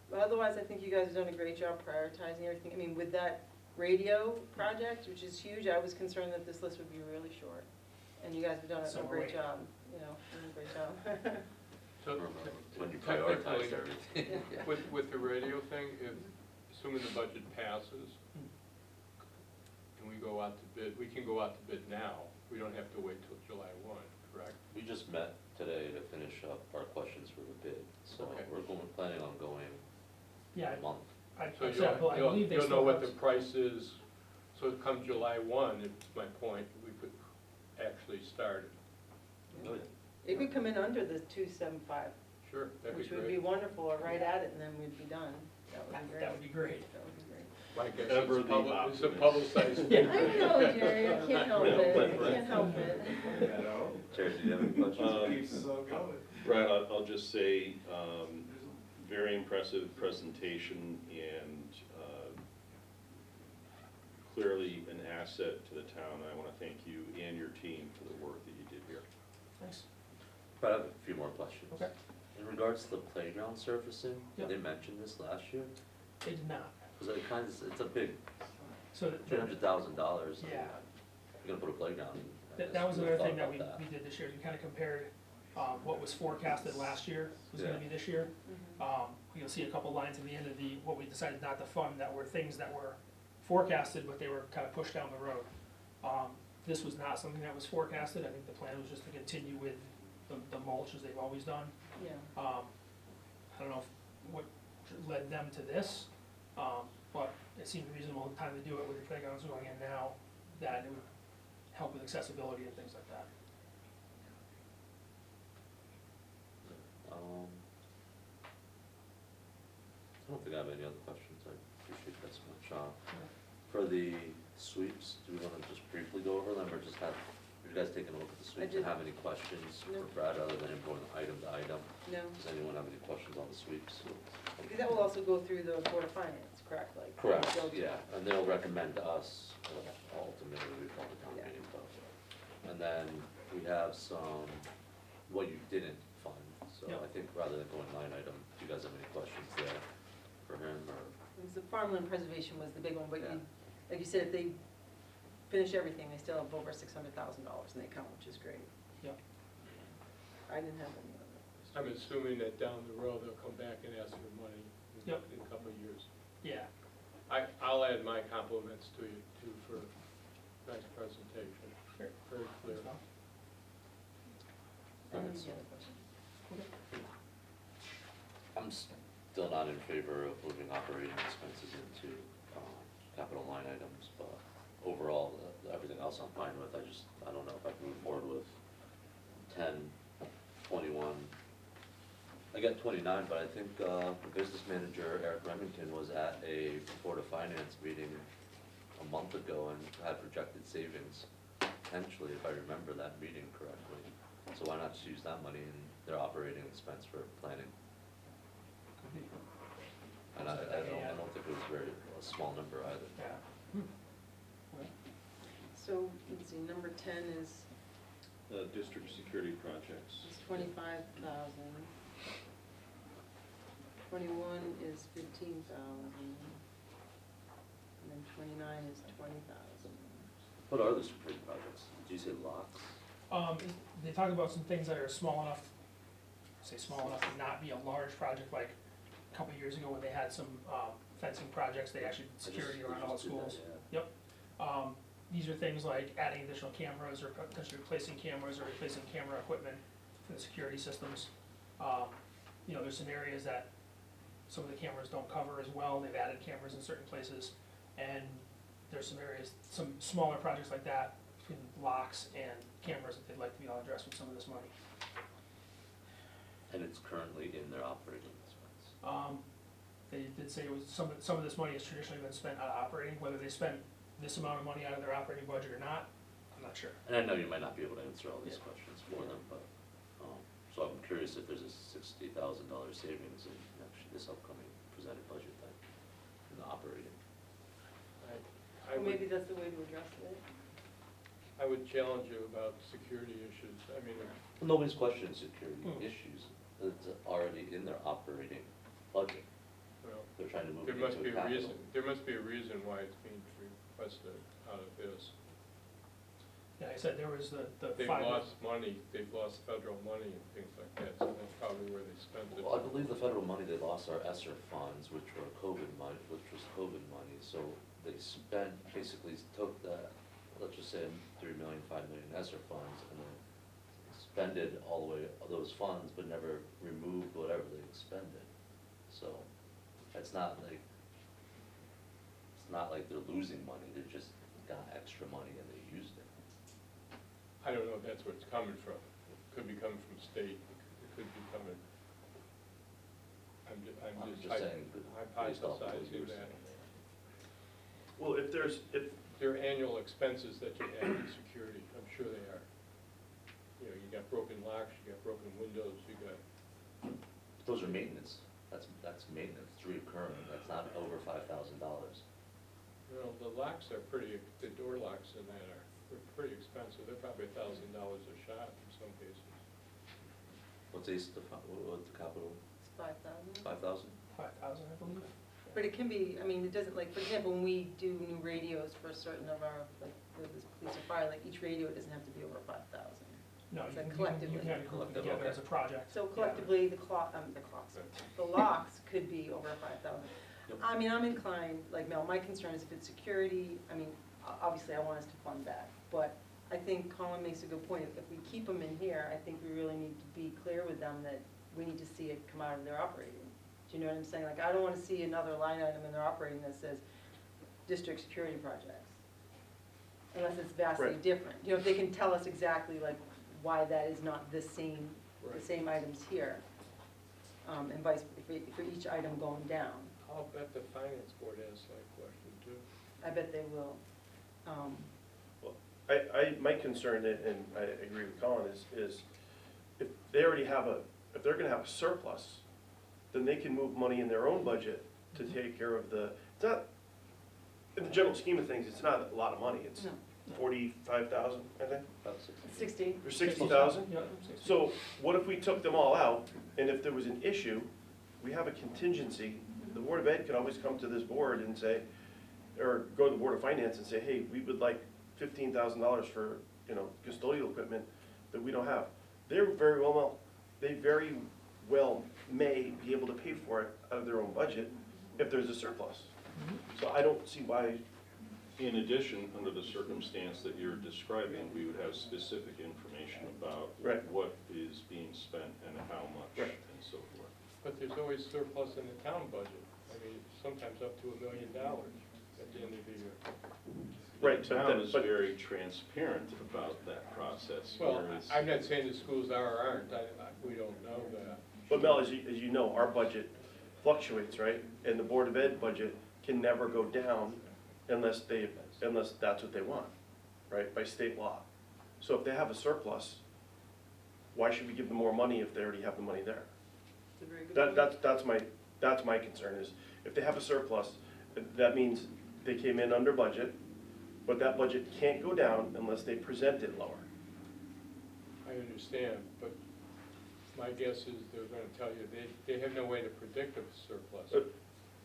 But otherwise, I think you guys have done a great job prioritizing everything. I mean, with that radio project, which is huge, I was concerned that this list would be really short. And you guys have done So a are great we. job, you know, doing a great job. So When you technically, prioritize everything. Yeah. with the radio thing, if, assuming the budget passes, and we go out to bid, we can go out to bid now. We don't have to wait till July 1, correct? We just met today to finish up our questions for the bid, so Okay. we're planning on going Yeah, in a month. I So I believe they you'll know still what have, the price is, so come July 1, it's my point, we could actually start it. Oh, yeah. It could come in under the 275, Sure, that'd be which would be great. wonderful, or right at it, and then we'd be done. That would be great. that would be great. That would be great. My guess Ever it's the it's a optimist. publicized Yeah. bid. I know, Jerry, I can't help it, I can't help it. Jared, do you have any questions? Brad, I'll just say, very impressive presentation and clearly an asset to the town. I want to thank you and your team for the work that you did here. Thanks. But I have a few more questions. Okay. In regards to the playground surfacing, Yep. did they mention this last year? They did not. Because it kind of, it's a big, So $300,000. Yeah. You're gonna put a playground in. I that guess was we another thought thing that about we did this year, is we kind of compared what was forecasted last year was gonna Yeah. be this year. You'll see a couple lines in the end of what we decided not to fund that were things that were forecasted, but they were kind of pushed down the road. This was not something that was forecasted. I think the plan was just to continue with the mulch as they've always done. Yeah. I don't know what led them to this, but it seemed a reasonable time to do it with the playgrounds going in now, that it would help with accessibility and things like that. I don't think I have any other questions, I appreciate that so much. For the sweeps, do we wanna just briefly go over them, or just have, you guys taking a look at the sweeps did. and have any questions for No. Brad, other than him going item to item? No, Does anyone have any questions on the sweeps? because that will also go through the Board of Finance, correct? Like, Correct, they'll- yeah, and they'll recommend to us, ultimately, we call the town Yeah. meeting, but. And then we have some, what you didn't fund, so Yep. I think rather than going line item, do you guys have any questions there for him, or? Because the farmland preservation was the big one, but Yeah. you, like you said, if they finish everything, they still have over $600,000 in the account, which is great. Yep. I didn't have any other. I'm assuming that down the road, they'll come back and ask for money in Yep. a couple of years. Yeah, I'll add my compliments to you too for nice presentation. Sure. Very clear. Thanks, Mel. Any Alright, so other questions? I'm still not in favor of moving operating expenses into, capital line items, but overall, everything else I'm fine with, I don't know if I can move forward with 10, 21. I got 29, but I think, the business manager, Eric Remington, was at a Board of Finance meeting a month ago and had projected savings, potentially, if I remember that meeting correctly. So why not just use that money in their operating expense for planning? could be. And I don't think it was a small number either. Yeah. So, let's see, number 10 is District security projects. It's 25,000. 21 is 15,000. And then 29 is 20,000. What are the security projects? Did you say locks? They talk about some things that are small enough, say small enough to not be a large project, like a couple of years ago when they had some, fencing projects, they actually did security around all the schools. These are things like adding additional cameras or potentially replacing cameras or replacing camera equipment for the security systems. You know, there's some areas that some of the cameras don't cover as well, they've added cameras in certain places. And there's some areas, some smaller projects like that, between locks and cameras that they'd like to be able to address with some of this money. And it's currently in their operating expense. They did say it was, some of this money has traditionally been spent out of operating, whether they spent this amount of money out of their operating budget or not, I'm not sure. And I know you might not be able to answer all these questions for them, but, so I'm curious if there's a $60,000 savings in actually this upcoming presented budget then, in the operating. I Or would, maybe that's the way to address it. I would challenge you about security issues. I mean, Well, nobody's questioning security Hmm. issues, it's already in their operating budget, well, they're trying to move there it must into be a a reason, capital. there must be a reason why it's being requested out of this. Yeah, I said there was the They've five. lost money, they've lost federal money and things like that, so that's probably where they spent it. Well, I believe the federal money they lost are ESSER funds, which were COVID money, which was COVID money, so they spent, basically took that, let's just say 3 million, 5 million ESSER funds, and then expended all the way, those funds, but never removed whatever they expended. So, it's not like they're losing money, they just got extra money and they used it. I don't know if that's where it's coming from. It could be coming from state, it could be coming, I'm I'm just just saying, based off of what you hypothesizing were that. saying. Well, if They're annual expenses that you add in security, I'm sure they are. You know, you got broken locks, you got broken windows, you got, Those are maintenance, that's maintenance, it's reoccurring, that's not over $5,000. you know, the locks are pretty, the door locks in that are, they're pretty expensive. They're probably $1,000 a shot in some cases. What's the capital, It's 5,000. 5,000? 5,000, I believe. But it can be, I mean, it doesn't, like, for example, when we do new radios for certain of our, like, the police or fire, like, each radio doesn't have to be over 5,000. No, It's you like can collectively. kind of group them Collective, together okay. as a project. So collectively, the locks, the locks could be over 5,000. Yep. I mean, I'm inclined, like Mel, my concern is if it's security, I mean, obviously I want us to fund that. But I think Colin makes a good point. If we keep them in here, I think we really need to be clear with them that we need to see it come out of their operating. Do you know what I'm saying? Like, I don't want to see another line item in their operating that says district security projects. Unless it's vastly Right. different. You know, if they can tell us exactly like why that is not the same items here. And vice, for each item going down. I'll bet the finance board asks that question too. I bet they will. my concern, and I agree with Colin, is if they already have if they're gonna have a surplus, then they can move money in their own budget to take care of it's not, in the general scheme of things, it's not a lot of money, it's No. 45,000, I think, About 60. 60. or 60,000. Yeah, 60. So what if we took them all out, and if there was an issue, we have a contingency, the Board of Ed could always come to this board and say, or go to the Board of Finance and say, hey, we would like $15,000 for, custodial equipment that we don't have. They very well may be able to pay for it out of their own budget if there's a surplus. So I don't see why. In addition, under the circumstance that you're describing, we would have specific information about Right. what is being spent and how much Right. and so forth. But there's always surplus in the town budget. I mean, sometimes up to $1 million at the end of the year. Right, The but town that- is but- very transparent about that process, Well, whereas. I'm not saying the schools are or aren't. We don't know that. But Mel, as you know, our budget fluctuates, right? And the Board of Ed budget can never go down unless that's what they want, right, by state law. So if they have a surplus, why should we give them more money if they already have the money there? It's a very good point. That's my concern is, if they have a surplus, that means they came in under budget, but that budget can't go down unless they present it lower. I understand, but my guess is they're gonna tell you, they have no way to predict a surplus. But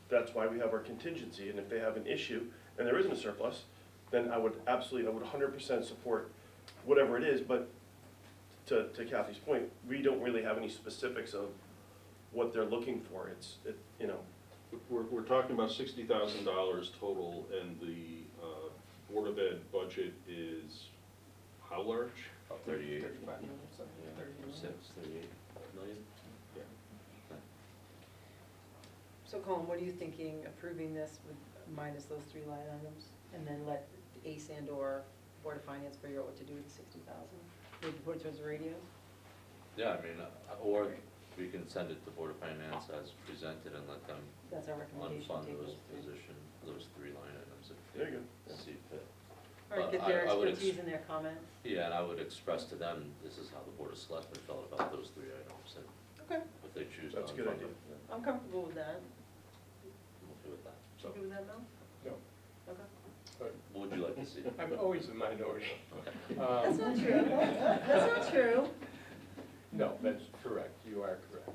that's why we have our contingency, and if they have an issue and there isn't a surplus, then I would 100% support whatever it is, but to Kathy's point, we don't really have any specifics of what they're looking for. You know, We're talking about $60,000 total, and the Board of Ed budget is how large? About 38. 35 million, something, Yeah, 30 million. 38 million. So Colin, what are you thinking, approving this with minus those 3 line items? And then let ACE and or Board of Finance figure out what to do with the 60,000? Maybe put it towards the radios? Yeah, I mean, or we can send it to Board of Finance as presented and let them That's our recommendation. unfund take those those 3. position, those 3 line items if There you they see fit. All right, But get their I would expertise and their comments. Yeah, and I would express to them, this is how the Board of Selectmen felt about those 3 items, and Okay, if they choose to That's a good unfund idea. them, then I'm comfortable with that. I'm okay with that. You So, good with that, Mel? No, Okay. but what would you like to see? I'm always a minority. Okay. That's not true. That's not true. No, that's correct, you are correct.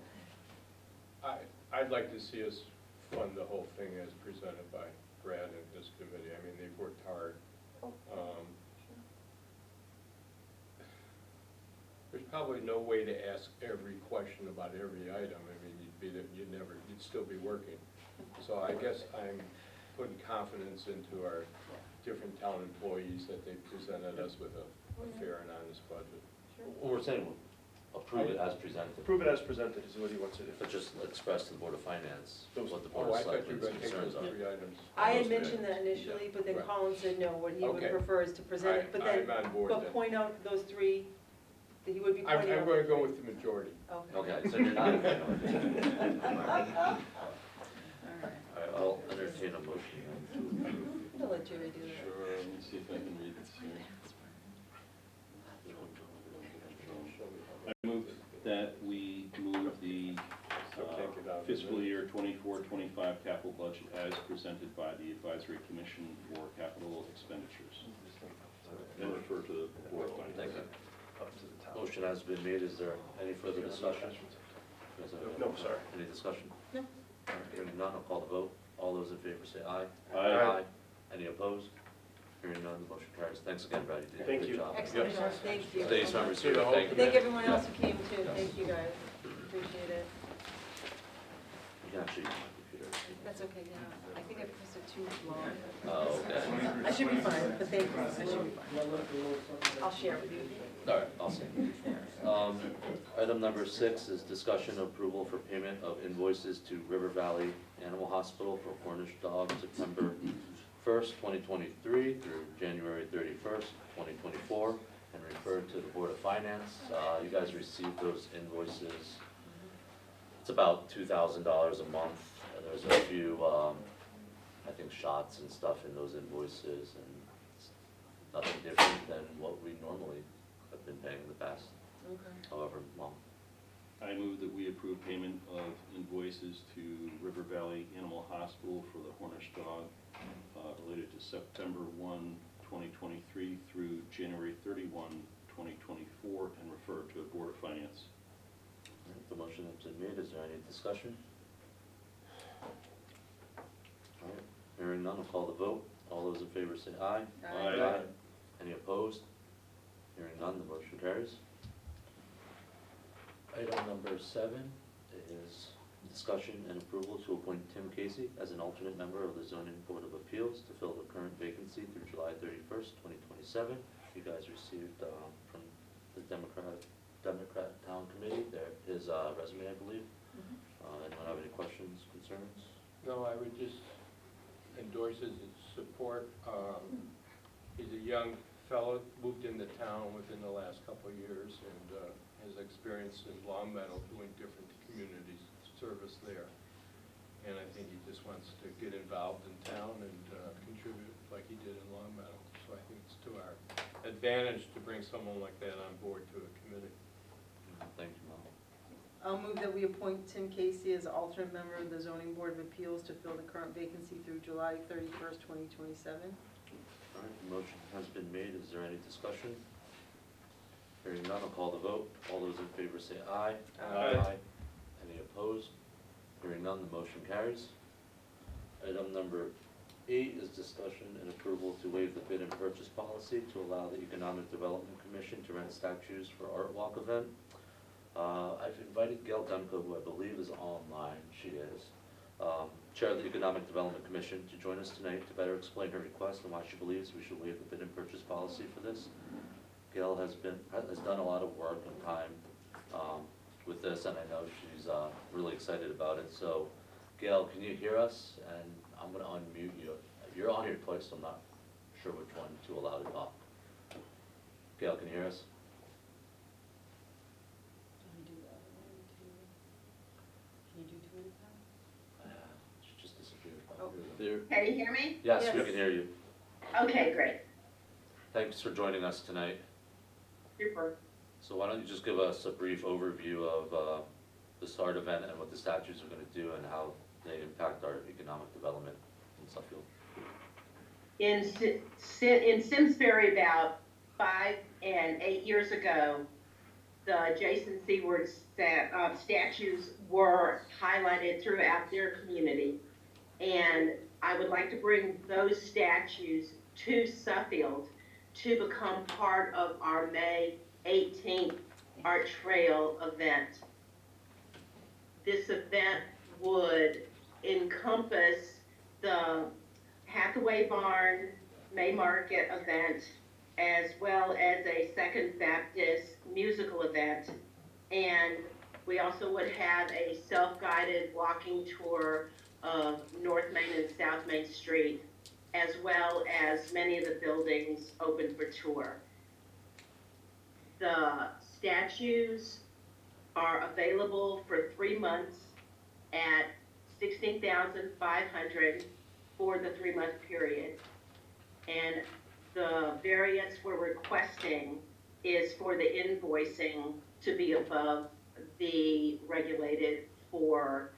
I'd like to see us fund the whole thing as presented by Brad and his committee. I mean, they've worked hard. There's probably no way to ask every question about every item. I mean, you'd still be working. So I guess I'm putting confidence into our different town employees that they presented us with a fair and honest budget. Well, we're saying approve it as presented, Approve it as presented is what he wants to do. but just express to the Board of Finance what the Board Oh, of I thought you were Selectmen's gonna take concerns those are. 3 items. I had Those three mentioned that items. initially, but then Right. Colin said no, what he would Okay. prefer is to present it, but then, I'm on board but then. point out those 3, that he would be I'm pointing out. gonna the go 3. with the majority. Okay. Okay, so you're not in favor. All right. All right, I'll entertain a motion to approve. I'll let Jerry do that. Sure, let me see if I can read this here. I move that we move the So take it out. fiscal year 24-25 capital budget as presented by the Advisory Commission for Capital Expenditures. And refer to the Board of Finance. Thank you. Motion has been made. Is there any further discussion? You guys have No, sorry. Any discussion? No. All right, hearing none, I'll call the vote. All those in favor say aye. Aye. Any opposed? Hearing none, the motion carries. Thanks again, Brad. You did a Thank good you. job. Excellent job, thank you. Today's members See here, the whole thank you. Thank everyone else who came too, thank you guys, appreciate it. You can actually use my computer. That's okay, yeah, I think I pressed it too long. Oh, okay. I should be fine, but thank you, I should be fine. I'll share with you. All right, awesome. Item number 6 is discussion approval for payment of invoices to River Valley Animal Hospital for Cornish dog September 1st, 2023 through January 31st, 2024, and referred to the Board of Finance. You guys received those invoices. It's about $2,000 a month. There's a few, I think, shots and stuff in those invoices, and it's nothing different than what we normally have been paying the past Okay. however long. I move that we approve payment of invoices to River Valley Animal Hospital for the Hornish dog related to September 1, 2023 through January 31, 2024, and refer to the Board of Finance. All right, the motion has been made. Is there any discussion? All right, hearing none, I'll call the vote. All those in favor say aye. Aye. Any opposed? Hearing none, the motion carries. Item number 7 is discussion and approval to appoint Tim Casey as an alternate member of the Zoning Board of Appeals to fill the current vacancy through July 31st, 2027. You guys received from the Democrat Town Committee his resume, I believe. Anyone have any questions, concerns? No, I would just endorse his support. He's a young fellow, moved into town within the last couple of years, and has experience in Long Meadow doing different communities service there. And I think he just wants to get involved in town and contribute like he did in Long Meadow. So I think it's to our advantage to bring someone like that on board to a committee. Thank you, Mel. I'll move that we appoint Tim Casey as alternate member of the Zoning Board of Appeals to fill the current vacancy through July 31st, 2027. All right, the motion has been made. Is there any discussion? Hearing none, I'll call the vote. All those in favor say aye. Aye. Any opposed? Hearing none, the motion carries. Item number 8 is discussion and approval to waive the bid and purchase policy to allow the Economic Development Commission to rent statues for Art Walk event. I've invited Gail Demko, who I believe is online, she is, Chair of the Economic Development Commission, to join us tonight to better explain her request and why she believes we should waive the bid and purchase policy for this. Gail has done a lot of work and time with this, and I know she's really excited about it. So, Gail, can you hear us? And I'm gonna unmute you. You're on here twice, so I'm not sure which one to allow to talk. Gail, can you hear us? Can you do two at a time? She just disappeared. Oh. There. Can you hear me? Yes, we Yes. can hear you. Okay, great. Thanks for joining us tonight. Super. So why don't you just give us a brief overview of the SART event and what the statues are gonna do and how they impact our economic development in Suffield? In Simsbury, about 5 and 8 years ago, the Jason Seward statues were highlighted throughout their community. And I would like to bring those statues to Suffield to become part of our May 18th Art Trail event. This event would encompass the Hathaway Barn May Market event, as well as a Second Baptist musical event. And we also would have a self-guided walking tour of North Main and South Main Street, as well as many of the buildings open for tour. The statues are available for 3 months at $16,500 for the 3-month period. And the variance we're requesting is for the invoicing to be above the regulated for,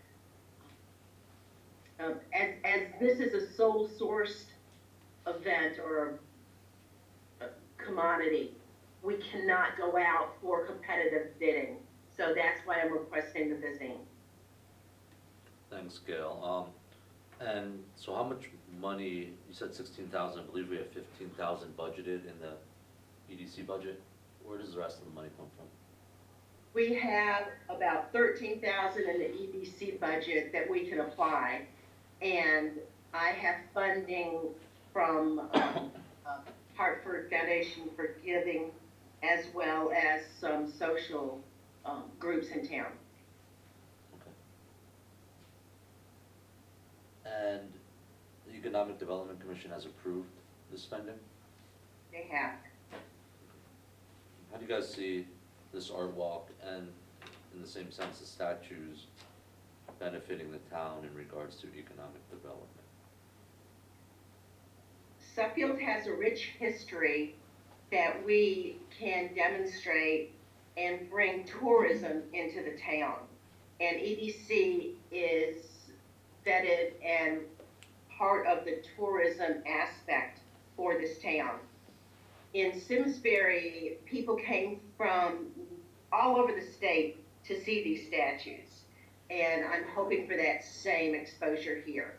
as this is a sole sourced event or a commodity, we cannot go out for competitive bidding. So that's why I'm requesting the bidding. Thanks, Gail. And so how much money, you said 16,000, I believe we have 15,000 budgeted in the EDC budget. Where does the rest of the money come from? We have about 13,000 in the EDC budget that we can apply. And I have funding from Hartford Foundation for Giving, as well as some social groups in town. And the Economic Development Commission has approved the spending? They have. How do you guys see this art walk and, in the same sense, the statues benefiting the town in regards to economic development? Suffield has a rich history that we can demonstrate and bring tourism into the town. And EDC is vetted and part of the tourism aspect for this town. In Simsbury, people came from all over the state to see these statues. And I'm hoping for that same exposure here.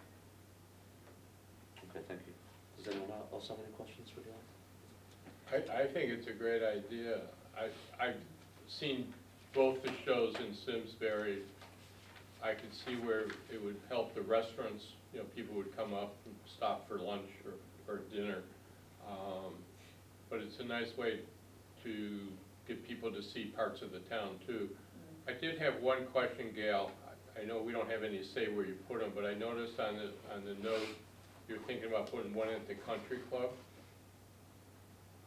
Okay, thank you. Does anyone else have any questions for Gail? I think it's a great idea. I've seen both the shows in Simsbury. I could see where it would help the restaurants, you know, people would come up and stop for lunch or dinner. But it's a nice way to get people to see parts of the town too. I did have one question, Gail. I know we don't have any say where you put them, but I noticed on the note, you're thinking about putting one at the country club.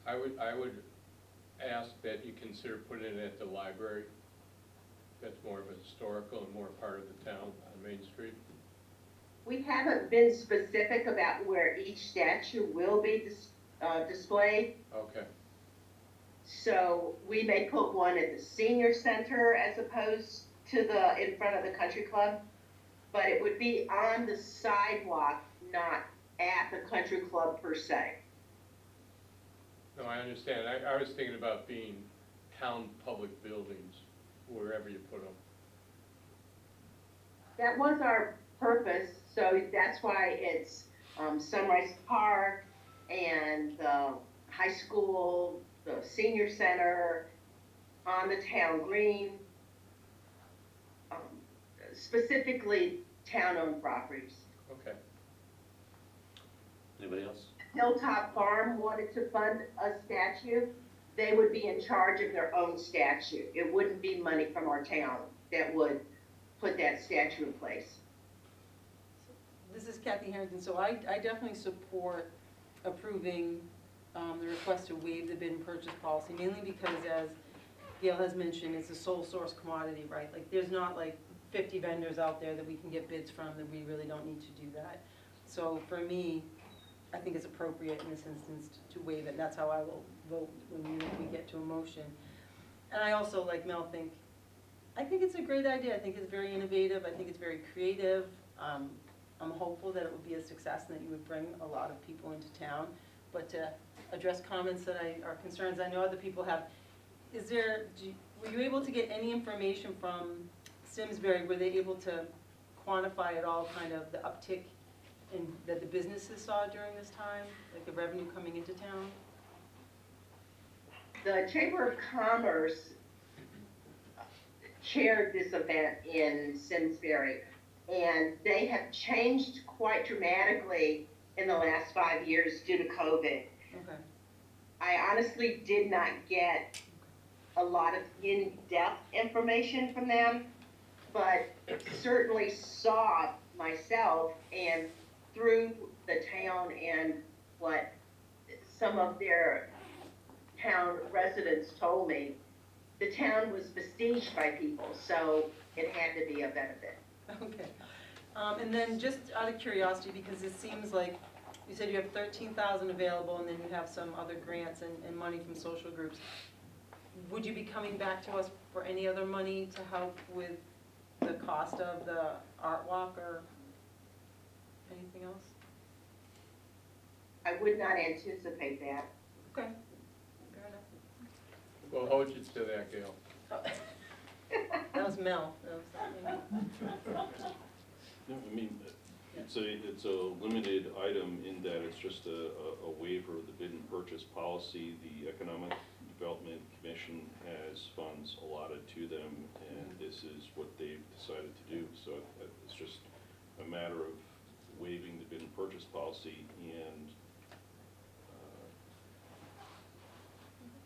I would ask that you consider putting it at the library. That's more of a historical and more part of the town on Main Street. We haven't been specific about where each statue will be displayed. Okay. So we may put one at the senior center as opposed to in front of the country club, but it would be on the sidewalk, not at the country club per se. No, I understand. I was thinking about being town public buildings, wherever you put them. That was our purpose, so that's why it's Sunrise Park and the high school, the senior center, on the town green, specifically town-owned properties. Okay. Anybody else? Hilltop Farm wanted to fund a statue, they would be in charge of their own statue. It wouldn't be money from our town that would put that statue in place. This is Kathy Harrington, so I definitely support approving the request to waive the bid and purchase policy, mainly because, as Gail has mentioned, it's a sole source commodity, right? Like, there's not like 50 vendors out there that we can get bids from, that we really don't need to do that. So for me, I think it's appropriate in this instance to waive it, and that's how I will vote when we get to a motion. And I also, like Mel, I think it's a great idea. I think it's very innovative. I think it's very creative. I'm hopeful that it would be a success and that you would bring a lot of people into town. But to address comments that are concerns I know other people have, were you able to get any information from Simsbury? Were they able to quantify at all kind of the uptick that the businesses saw during this time, like the revenue coming into town? The Chamber of Commerce chaired this event in Simsbury, and they have changed quite dramatically in the last 5 years due to COVID. Okay. I honestly did not get a lot of in-depth information from them, but certainly saw myself and through the town and what some of their town residents told me, the town was besieged by people, so it had to be a benefit. Okay. And then just out of curiosity, because it seems like you said you have 13,000 available and then you have some other grants and money from social groups. Would you be coming back to us for any other money to help with the cost of the art walk or anything else? I would not anticipate that. Okay, fair enough. We'll hold you to that, Gail. That was Mel. That was No, I mean, it's a limited item in that it's just a waiver of the bid and purchase policy. The Economic Development Commission has funds allotted to them, and this is what they've decided to do. So it's just a matter of waiving the bid and purchase policy, and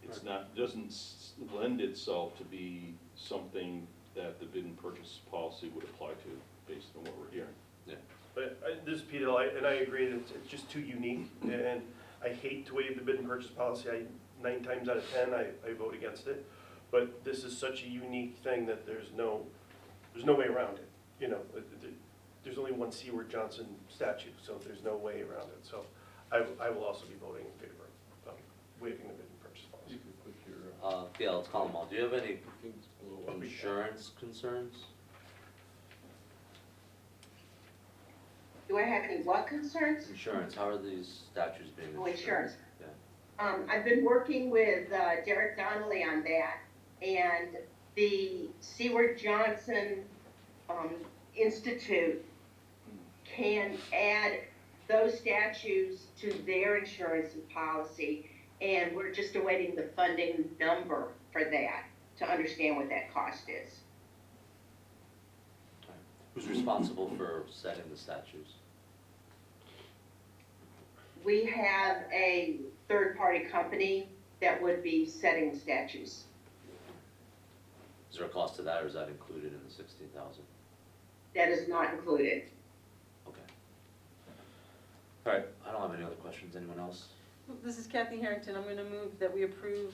it's not, doesn't lend itself to be something that the bid and purchase policy would apply to, based on what we're hearing. Yeah. But this is Peter, and I agree that it's just too unique, and I hate to waive the bid and purchase policy. 9 times out of 10, I vote against it. But this is such a unique thing that there's no way around it. You know, there's only one Seward Johnson statue, so there's no way around it. So I will also be voting in favor of waiving the bid and purchase policy. You could put your, Gail, let's call them all. Do you have any things below up. insurance concerns? Do I have any what concerns? Insurance, how are these statues being Oh, insured? insurance. Yeah. I've been working with Derek Donnelly on that, and the Seward Johnson Institute can add those statues to their insurance policy, and we're just awaiting the funding number for that to understand what that cost is. Who's responsible for setting the statues? We have a third-party company that would be setting the statues. Is there a cost to that, or is that included in the 16,000? That is not included. Okay. All right, I don't have any other questions. Anyone else? This is Kathy Harrington. I'm going to move that we approve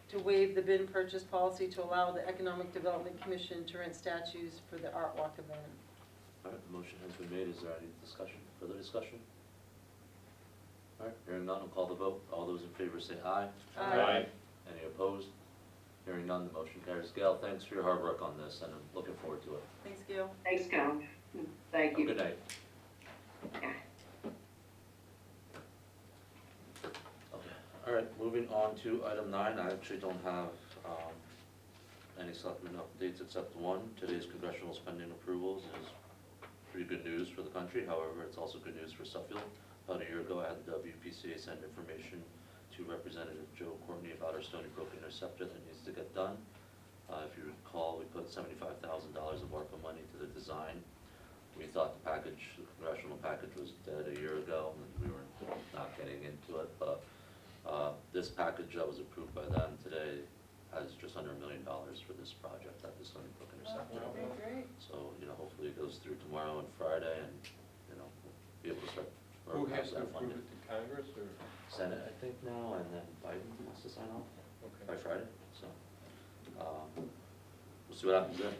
to waive the bid and purchase policy to allow the Economic Development Commission to rent statues for the Art Walk event. All right, the motion has been made. Is there any discussion, further discussion? All right, hearing none, I'll call the vote. All those in favor say aye. Aye. Any opposed? Hearing none, the motion carries. Gail, thanks for your hard work on this, and I'm looking forward to it. Thanks, Gail. Thanks, Cal. Thank Have a you. good night. Yeah. Okay, all right, moving on to item 9. I actually don't have Any selectmen updates except one? Today's congressional spending approvals is pretty good news for the country. However, it's also good news for Suffield. About a year ago, I had the WPCA send information to Representative Joe Courtney about our Stony Brook interceptor that needs to get done. If you recall, we put $75,000 of ARPA money to the design. We thought the package, the congressional package, was dead a year ago, and we were not getting into it. But this package that was approved by them today has just under $1 million for this project at the Stony Brook interceptor. Okay, great. So, hopefully it goes through tomorrow and Friday, and, we'll be able to start. Who or has to that approve funding. it, the Congress or? Senate, I think now, and then Biden has to sign off by Okay. Friday, so, we'll see what happens there.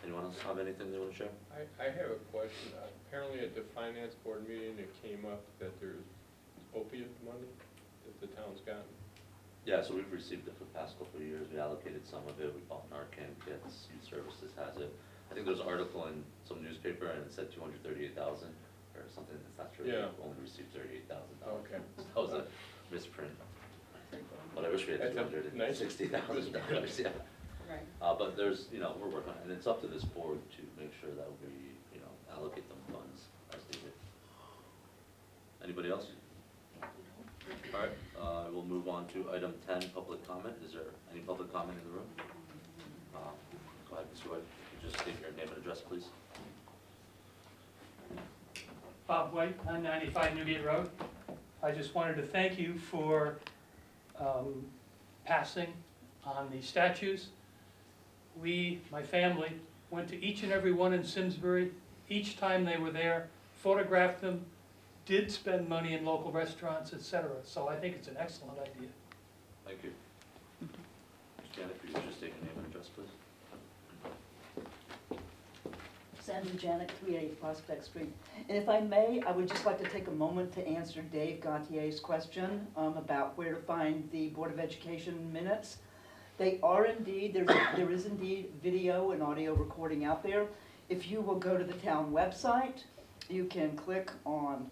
Anyone else have anything they wanna share? I have a question. Apparently at the finance board meeting, it came up that there's opiate money that the town's gotten. Yeah, so we've received it for the past couple of years, we allocated some of it, we bought Narcan kits, Youth Services has it. I think there was an article in some newspaper and it said 238,000 or something, that's not true, Yeah. we only received $38,000. Okay. That was a misprint. But I wish we had That's a nice- $260,000, yeah. Right. But there's, we're working on it, and it's up to this board to make sure that we, allocate them funds as needed. Anybody else? All right, we'll move on to item 10, public comment. Is there any public comment in the room? Go ahead, Mr. White, could you just state your name and address, please? Bob White, 995 Newgate Road. I just wanted to thank you for passing on the statues. We, my family, went to each and every one in Simsbury, each time they were there, photographed them, did spend money in local restaurants, etc. So I think it's an excellent idea. Thank you. Janet, could you just state your name and address, please? Sandra Janik, 380 Prospect Street. And if I may, I would just like to take a moment to answer Dave Gautier's question about where to find the Board of Education minutes. They are indeed, there is indeed video and audio recording out there. If you will go to the town website, you can click on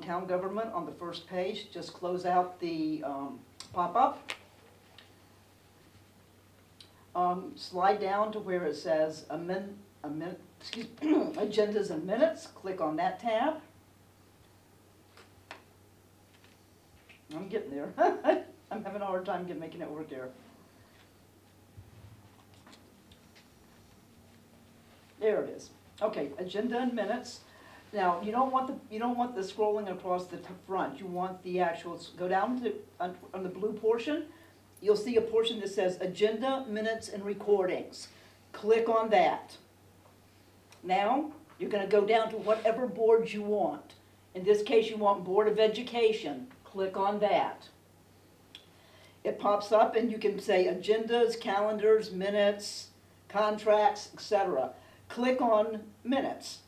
town government on the first page, just close out the pop-up. Slide down to where it says agendas and minutes, click on that tab. I'm getting there. I'm having a hard time making it work here. There it is. Okay, agenda and minutes. Now, you don't want the scrolling across the front. You want the actual, go down to, on the blue portion, you'll see a portion that says agenda, minutes, and recordings. Click on that. Now, you're gonna go down to whatever board you want. In this case, you want Board of Education. Click on that. It pops up and you can say agendas, calendars, minutes, contracts, etc. Click on minutes.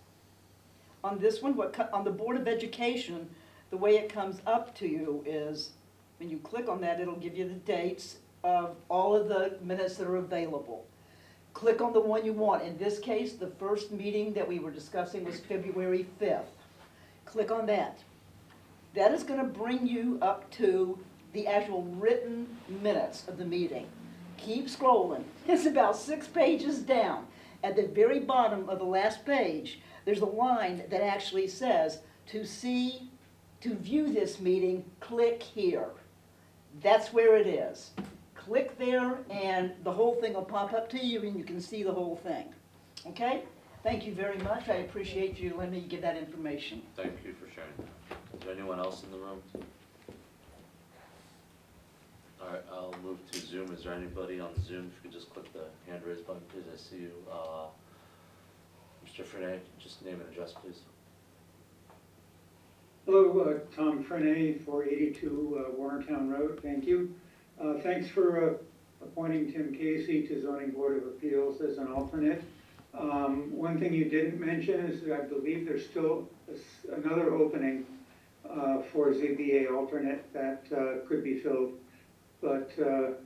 On this one, on the Board of Education, the way it comes up to you is, when you click on that, it'll give you the dates of all of the minutes that are available. Click on the one you want. In this case, the first meeting that we were discussing was February 5th. Click on that. That is going to bring you up to the actual written minutes of the meeting. Keep scrolling. It's about 6 pages down. At the very bottom of the last page, there's a line that actually says, to view this meeting, click here. That's where it is. Click there and the whole thing will pop up to you and you can see the whole thing. Okay? Thank you very much. I appreciate you letting me give that information. Thank you for sharing that. Is there anyone else in the room? All right, I'll move to Zoom. Is there anybody on Zoom? If you could just click the hand raise button, please. I see you. Mr. Frenet, just name and address, please. Hello, Tom Frenet, 482 Warrentown Road. Thank you. Thanks for appointing Tim Casey to Zoning Board of Appeals as an alternate. One thing you didn't mention is that I believe there's still another opening for ZBA alternate that could be filled. But those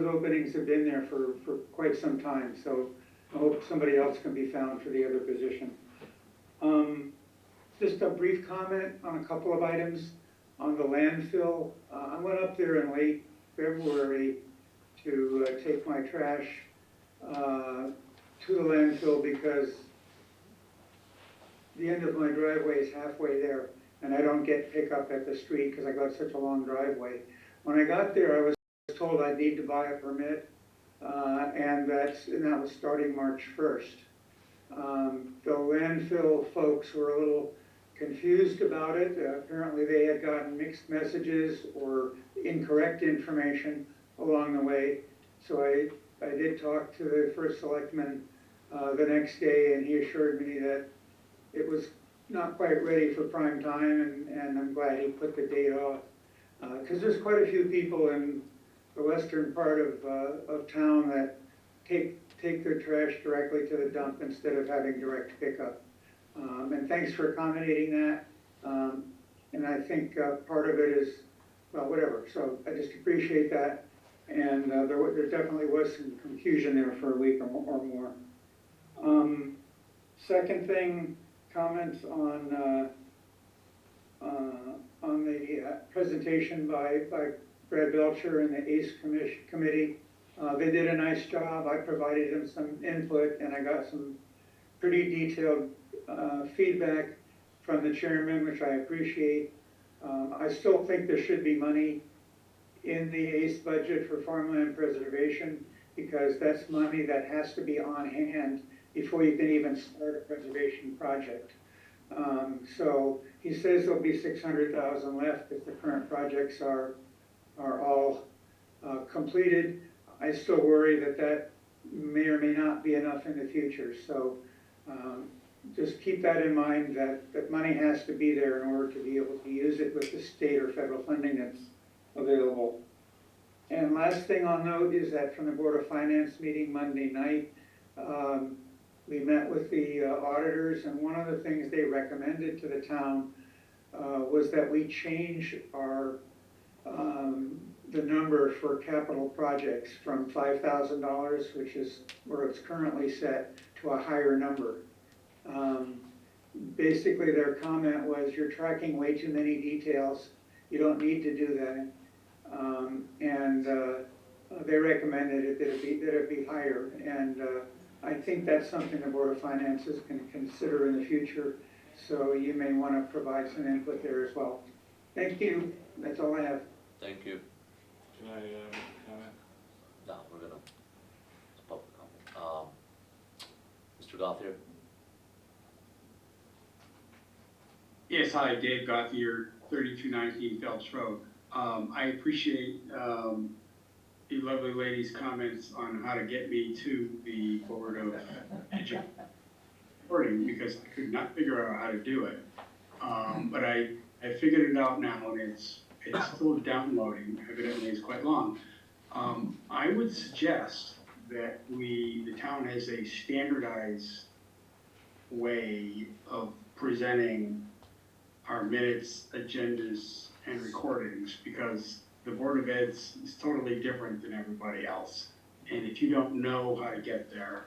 openings have been there for quite some time, so I hope somebody else can be found for the other position. Just a brief comment on a couple of items. on the landfill. I went up there in late February to take my trash to the landfill because the end of my driveway is halfway there, and I don't get pickup at the street because I got such a long driveway. When I got there, I was told I'd need to buy a permit, and that was starting March 1st. The landfill folks were a little confused about it. Apparently they had gotten mixed messages or incorrect information along the way. So I did talk to the first selectman the next day, and he assured me that it was not quite ready for prime time, and I'm glad he put the date off. Because there's quite a few people in the western part of town that take their trash directly to the dump instead of having direct pickup. And thanks for accommodating that. And I think part of it is, well, whatever. So I just appreciate that. And there definitely was some confusion there for a week or more. Second thing, comments on the presentation by Brad Belcher and the ACE committee. They did a nice job. I provided them some input, and I got some pretty detailed feedback from the chairman, which I appreciate. I still think there should be money in the ACE budget for farmland preservation, because that's money that has to be on hand before you can even start a preservation project. So he says there'll be 600,000 left if the current projects are all completed. I still worry that may or may not be enough in the future. So just keep that in mind, that money has to be there in order to be able to use it with the state or federal funding that's available. And last thing I'll note is that from the Board of Finance meeting Monday night, we met with the auditors, and one of the things they recommended to the town was that we change our the number for capital projects from $5,000, which is where it's currently set, to a higher number. Basically, their comment was, you're tracking way too many details. You don't need to do that. They recommended that it be higher. And I think that's something the Board of Finances can consider in the future. So you may want to provide some input there as well. Thank you. That's all I have. Thank you. Can I comment? No, we're gonna, it's public comment. Mr. Gothier? Yes, hi, Dave Gothier, 3219 Phelps Road. I appreciate the lovely lady's comments on how to get me to the Board of Education, because I could not figure out how to do it. But I figured it out now, and it's still downloading. Evidently, it's quite long. I would suggest that the town has a standardized way of presenting our minutes, agendas, and recordings, because the Board of Ed's is totally different than everybody else. And if you don't know how to get there,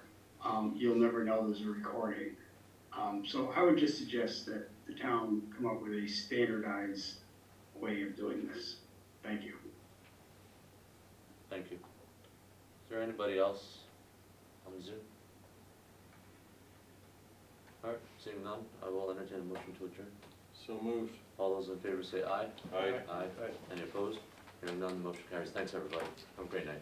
you'll never know there's a recording. So I would just suggest that the town come up with a standardized way of doing this. Thank you. Thank you. Is there anybody else on Zoom? All right, seeing none, I will entertain a motion to adjourn. So moved. All those in favor say aye. Aye. Aye. Any opposed? Hearing none, the motion carries. Thanks, everybody. Have a great night.